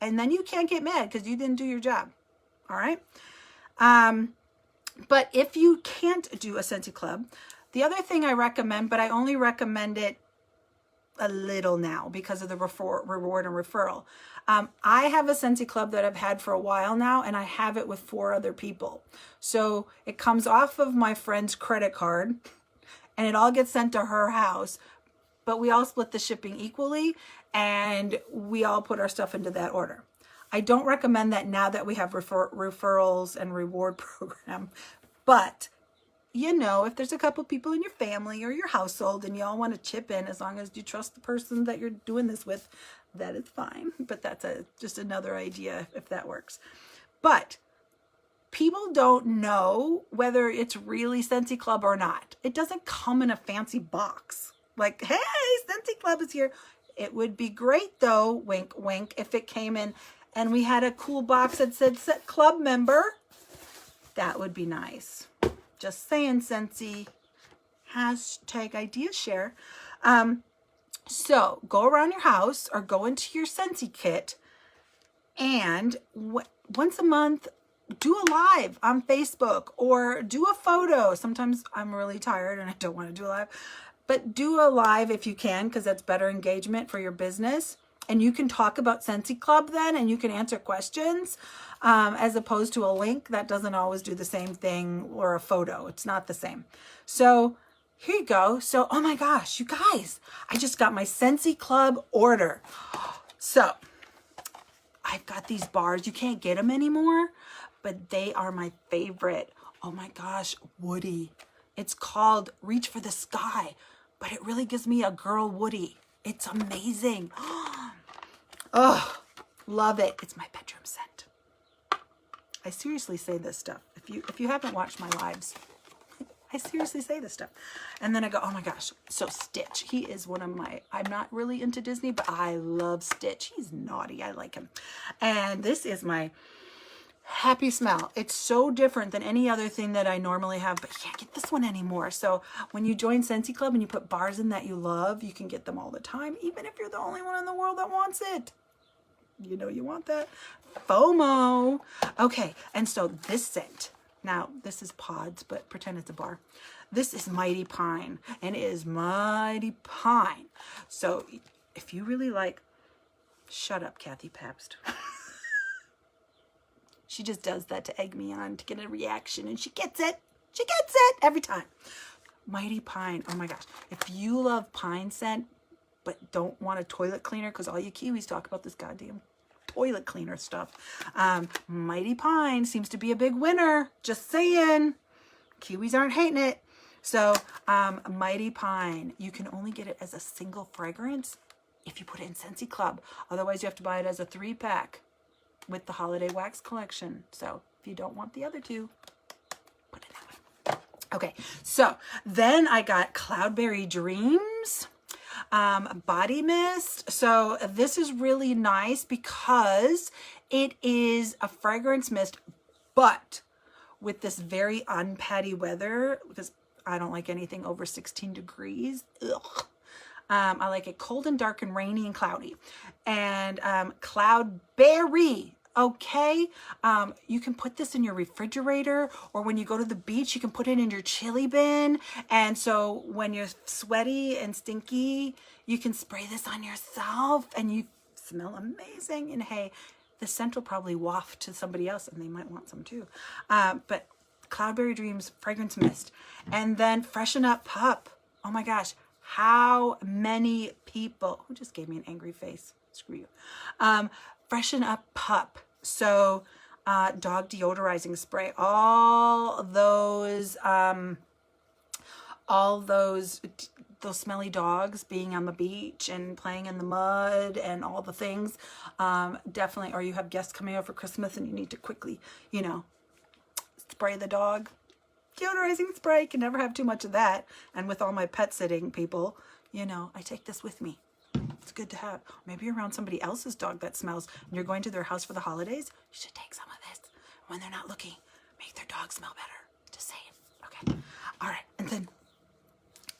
And then you can't get mad because you didn't do your job. All right. But if you can't do a Scentsy Club, the other thing I recommend, but I only recommend it a little now because of the reward and referral. I have a Scentsy Club that I've had for a while now, and I have it with 4 other people. So it comes off of my friend's credit card, and it all gets sent to her house, but we all split the shipping equally, and we all put our stuff into that order. I don't recommend that now that we have referrals and reward program, but you know, if there's a couple people in your family or your household and you all want to chip in, as long as you trust the person that you're doing this with, that is fine. But that's just another idea if that works. But people don't know whether it's really Scentsy Club or not. It doesn't come in a fancy box. Like, hey, Scentsy Club is here. It would be great though, wink, wink, if it came in and we had a cool box that said club member. That would be nice. Just saying, Scentsy. Hashtag idea share. So go around your house or go into your Scentsy kit and once a month, do a live on Facebook or do a photo. Sometimes I'm really tired and I don't want to do a live, but do a live if you can, because that's better engagement for your business. And you can talk about Scentsy Club then, and you can answer questions as opposed to a link that doesn't always do the same thing, or a photo. It's not the same. So here you go. So, oh my gosh, you guys, I just got my Scentsy Club order. So I've got these bars. You can't get them anymore, but they are my favorite. Oh my gosh, Woody. It's called Reach for the Sky, but it really gives me a girl Woody. It's amazing. Oh, love it. It's my bedroom scent. I seriously say this stuff. If you haven't watched my lives, I seriously say this stuff. And then I go, oh my gosh. So Stitch, he is one of my, I'm not really into Disney, but I love Stitch. He's naughty. I like him. And this is my happy smell. It's so different than any other thing that I normally have, but you can't get this one anymore. So when you join Scentsy Club and you put bars in that you love, you can get them all the time, even if you're the only one in the world that wants it. You know you want that. FOMO. Okay, and so this scent, now this is pods, but pretend it's a bar. This is Mighty Pine, and it is Mighty Pine. So if you really like, shut up, Kathy Pabst. She just does that to egg me on to get a reaction, and she gets it. She gets it every time. Mighty Pine. Oh my gosh. If you love pine scent, but don't want a toilet cleaner, because all you Kiwis talk about this goddamn toilet cleaner stuff. Mighty Pine seems to be a big winner. Just saying. Kiwis aren't hating it. So Mighty Pine, you can only get it as a single fragrance if you put it in Scentsy Club. Otherwise, you have to buy it as a 3-pack with the Holiday Wax Collection. So if you don't want the other two, put it that way. Okay, so then I got Cloudberry Dreams body mist. So this is really nice because it is a fragrance mist, but with this very unpatty weather, because I don't like anything over 16 degrees. Ugh. I like it cold and dark and rainy and cloudy. And Cloudberry. Okay, you can put this in your refrigerator, or when you go to the beach, you can put it in your chili bin. And so when you're sweaty and stinky, you can spray this on yourself and you smell amazing. And hey, the scent will probably waft to somebody else and they might want some too. But Cloudberry Dreams Fragrance Mist. And then Freshen Up Pup. Oh my gosh, how many people, who just gave me an angry face? Screw you. Freshen Up Pup. So dog deodorizing spray, all those all those smelly dogs being on the beach and playing in the mud and all the things. Definitely, or you have guests coming over for Christmas and you need to quickly, you know, spray the dog. Deodorizing spray, can never have too much of that. And with all my pet sitting people, you know, I take this with me. It's good to have. Maybe you're around somebody else's dog that smells and you're going to their house for the holidays. You should take some of this. When they're not looking, make their dog smell better. Just saying. Okay. All right. And then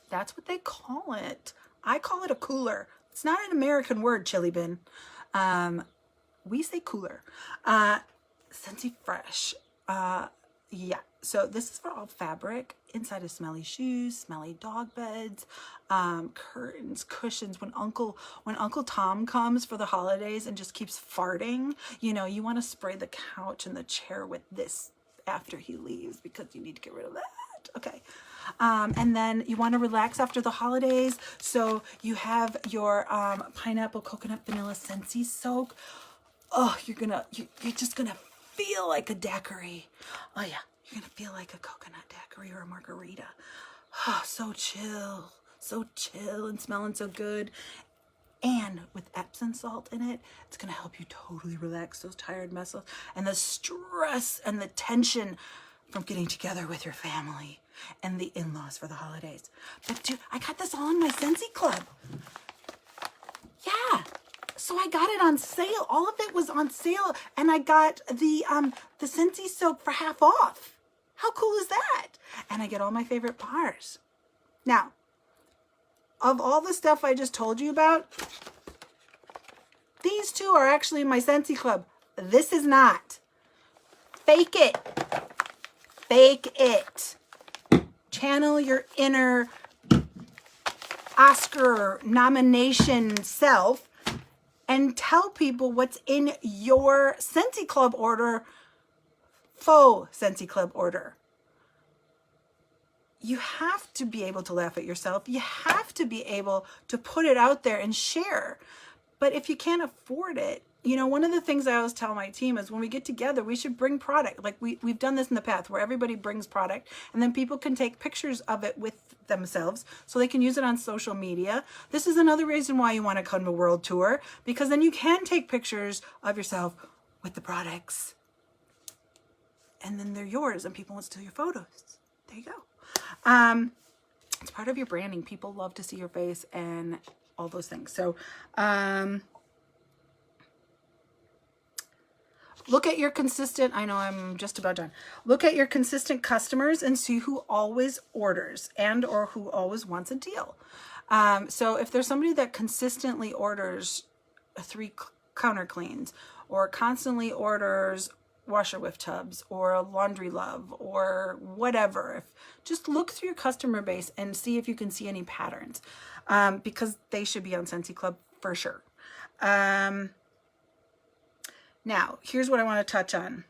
that's what they call it. I call it a cooler. It's not an American word, chili bin. We say cooler. Scentsy Fresh. Yeah. So this is for all fabric. Inside of smelly shoes, smelly dog beds, curtains, cushions. When Uncle Tom comes for the holidays and just keeps farting, you know, you want to spray the couch and the chair with this after he leaves because you need to get rid of that. Okay. And then you want to relax after the holidays. So you have your pineapple, coconut, vanilla Scentsy soak. Oh, you're just gonna feel like a daiquiri. Oh yeah, you're gonna feel like a coconut daiquiri or a margarita. Oh, so chill and smelling so good. And with Epsom salt in it, it's gonna help you totally relax those tired muscles and the stress and the tension from getting together with your family and the in-laws for the holidays. But dude, I got this all in my Scentsy Club. Yeah. So I got it on sale. All of it was on sale. And I got the Scentsy soap for half off. How cool is that? And I get all my favorite bars. Now, of all the stuff I just told you about, these two are actually in my Scentsy Club. This is not. Fake it. Fake it. Channel your inner Oscar nomination self and tell people what's in your Scentsy Club order, faux Scentsy Club order. You have to be able to laugh at yourself. You have to be able to put it out there and share. But if you can't afford it, you know, one of the things I always tell my team is when we get together, we should bring product. Like we've done this in the past where everybody brings product and then people can take pictures of it with themselves so they can use it on social media. This is another reason why you want to come to World Tour, because then you can take pictures of yourself with the products and then they're yours and people won't steal your photos. There you go. It's part of your branding. People love to see your face and all those things. So, look at your consistent, I know I'm just about done. Look at your consistent customers and see who always orders and or who always wants a deal. So if there's somebody that consistently orders 3 counter cleans or constantly orders washer with tubs or a laundry love or whatever, just look through your customer base and see if you can see any patterns, because they should be on Scentsy Club for sure. Now, here's what I want to touch on.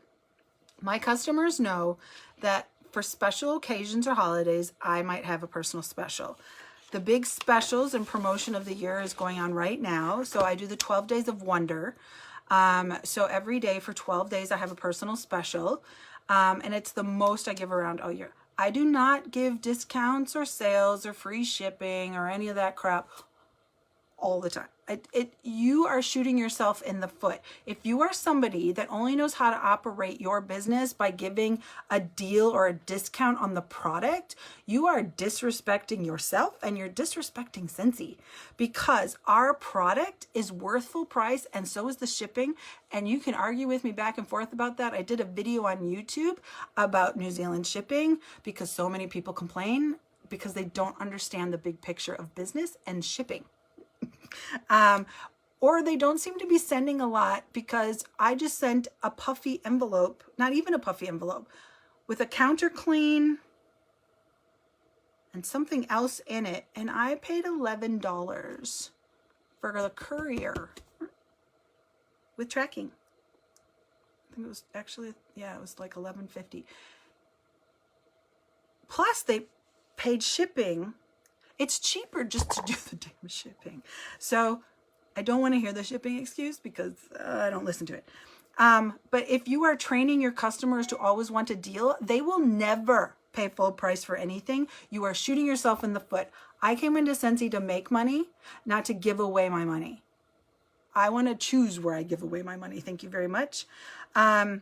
My customers know that for special occasions or holidays, I might have a personal special. The big specials and promotion of the year is going on right now. So I do the 12 Days of Wonder. So every day for 12 days, I have a personal special. And it's the most I give around all year. I do not give discounts or sales or free shipping or any of that crap all the time. You are shooting yourself in the foot. If you are somebody that only knows how to operate your business by giving a deal or a discount on the product, you are disrespecting yourself and you're disrespecting Scentsy, because our product is worth full price and so is the shipping. And you can argue with me back and forth about that. I did a video on YouTube about New Zealand shipping because so many people complain because they don't understand the big picture of business and shipping. Or they don't seem to be sending a lot, because I just sent a puffy envelope, not even a puffy envelope, with a counter clean and something else in it. And I paid $11 for the courier with tracking. I think it was actually, yeah, it was like $11.50. Plus they paid shipping. It's cheaper just to do the damn shipping. So I don't want to hear the shipping excuse because I don't listen to it. But if you are training your customers to always want a deal, they will never pay full price for anything. You are shooting yourself in the foot. I came into Scentsy to make money, not to give away my money. I want to choose where I give away my money. Thank you very much. Our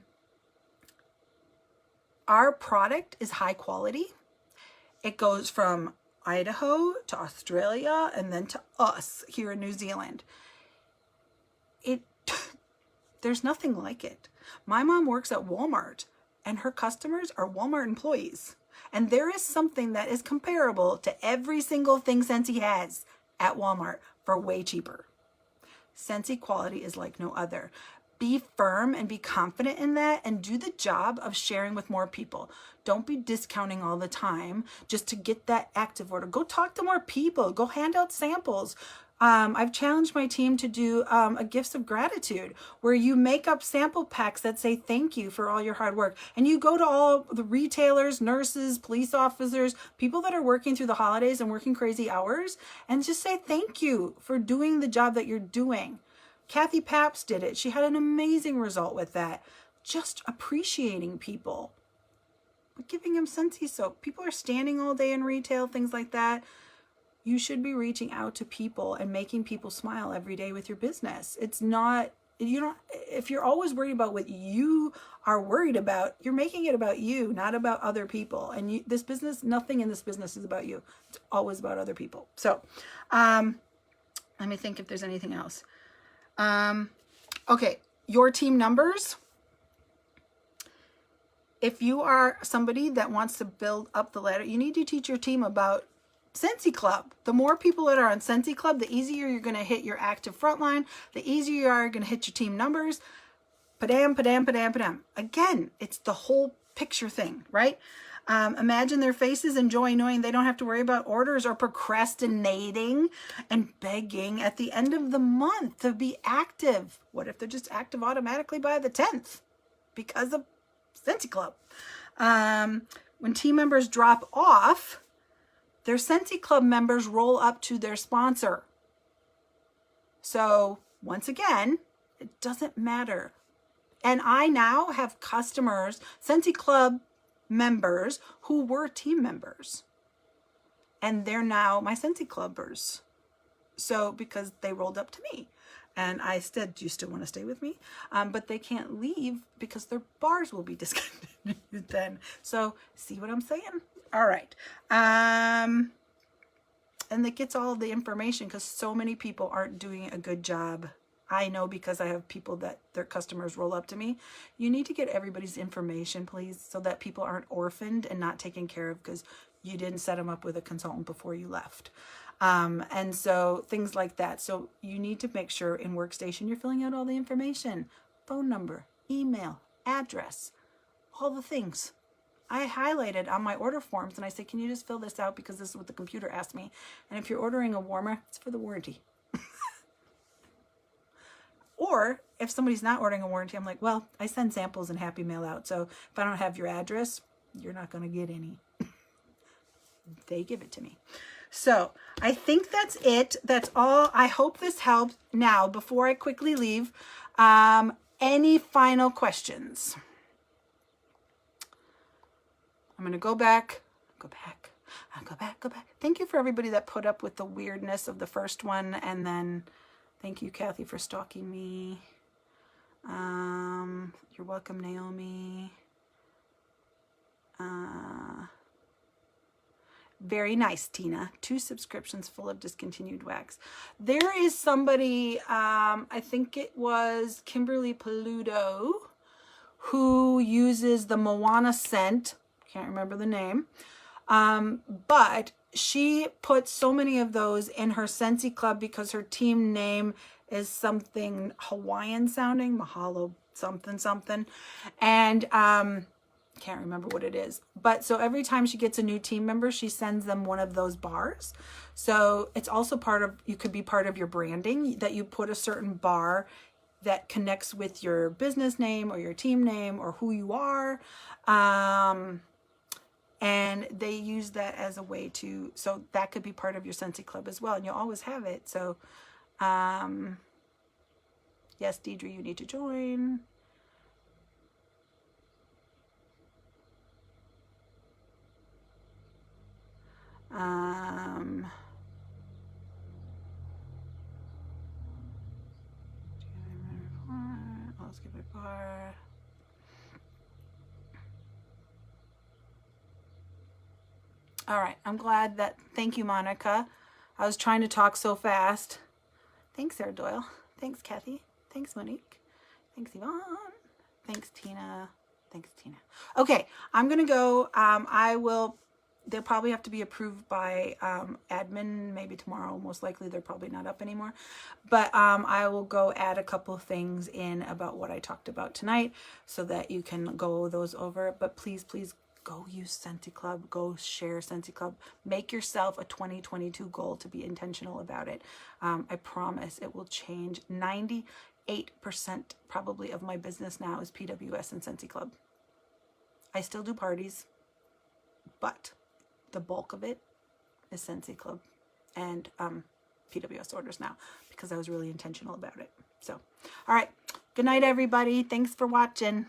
product is high quality. It goes from Idaho to Australia and then to us here in New Zealand. There's nothing like it. My mom works at Walmart and her customers are Walmart employees. And there is something that is comparable to every single thing Scentsy has at Walmart for way cheaper. Scentsy quality is like no other. Be firm and be confident in that and do the job of sharing with more people. Don't be discounting all the time just to get that active order. Go talk to more people. Go hand out samples. I've challenged my team to do a gifts of gratitude where you make up sample packs that say thank you for all your hard work. And you go to all the retailers, nurses, police officers, people that are working through the holidays and working crazy hours, and just say thank you for doing the job that you're doing. Kathy Paps did it. She had an amazing result with that. Just appreciating people. Giving them Scentsy soap. People are standing all day in retail, things like that. You should be reaching out to people and making people smile every day with your business. It's not, if you're always worried about what you are worried about, you're making it about you, not about other people. And this business, nothing in this business is about you. It's always about other people. So, let me think if there's anything else. Okay, your team numbers. If you are somebody that wants to build up the ladder, you need to teach your team about Scentsy Club. The more people that are on Scentsy Club, the easier you're going to hit your active frontline, the easier you are going to hit your team numbers. Padam, padam, padam, padam. Again, it's the whole picture thing, right? Imagine their faces enjoying knowing they don't have to worry about orders or procrastinating and begging at the end of the month to be active. What if they're just active automatically by the 10th because of Scentsy Club? When team members drop off, their Scentsy Club members roll up to their sponsor. So once again, it doesn't matter. And I now have customers, Scentsy Club members who were team members. And they're now my Scentsy Clubbers. So because they rolled up to me. And I said, do you still want to stay with me? But they can't leave because their bars will be discontinued then. So see what I'm saying? All right. And it gets all of the information because so many people aren't doing a good job. I know because I have people that their customers roll up to me. You need to get everybody's information, please, so that people aren't orphaned and not taken care of because you didn't set them up with a consultant before you left. And so things like that. So you need to make sure in Workstation you're filling out all the information. Phone number, email, address, all the things. I highlighted on my order forms and I said, can you just fill this out because this is what the computer asked me. And if you're ordering a warmer, it's for the warranty. Or if somebody's not ordering a warranty, I'm like, well, I send samples and happy mail out. So if I don't have your address, you're not going to get any. They give it to me. So I think that's it. That's all. I hope this helped. Now, before I quickly leave, any final questions? I'm going to go back. Thank you for everybody that put up with the weirdness of the first one. And then thank you, Kathy, for stalking me. You're welcome, Naomi. Very nice, Tina. 2 subscriptions full of discontinued wax. There is somebody, I think it was Kimberly Paludo, who uses the Moana scent. Can't remember the name. But she put so many of those in her Scentsy Club because her team name is something Hawaiian sounding, Mahalo something something. And can't remember what it is. But so every time she gets a new team member, she sends them one of those bars. So it's also part of, you could be part of your branding, that you put a certain bar that connects with your business name or your team name or who you are. And they use that as a way to, so that could be part of your Scentsy Club as well. And you'll always have it. So, yes, Deidre, you need to join. Let's give it a bar. All right, I'm glad that, thank you, Monica. I was trying to talk so fast. Thanks, Sarah Doyle. Thanks, Kathy. Thanks, Monique. Thanks, Yvonne. Thanks, Tina. Thanks, Tina. Okay, I'm gonna go. They'll probably have to be approved by admin maybe tomorrow. Most likely they're probably not up anymore. But I will go add a couple of things in about what I talked about tonight so that you can go those over. But please, please go use Scentsy Club. Go share Scentsy Club. Make yourself a 2022 goal to be intentional about it. I promise it will change. 98% probably of my business now is PWS and Scentsy Club. I still do parties, but the bulk of it is Scentsy Club and PWS orders now because I was really intentional about it. So, all right. Good night, everybody. Thanks for watching.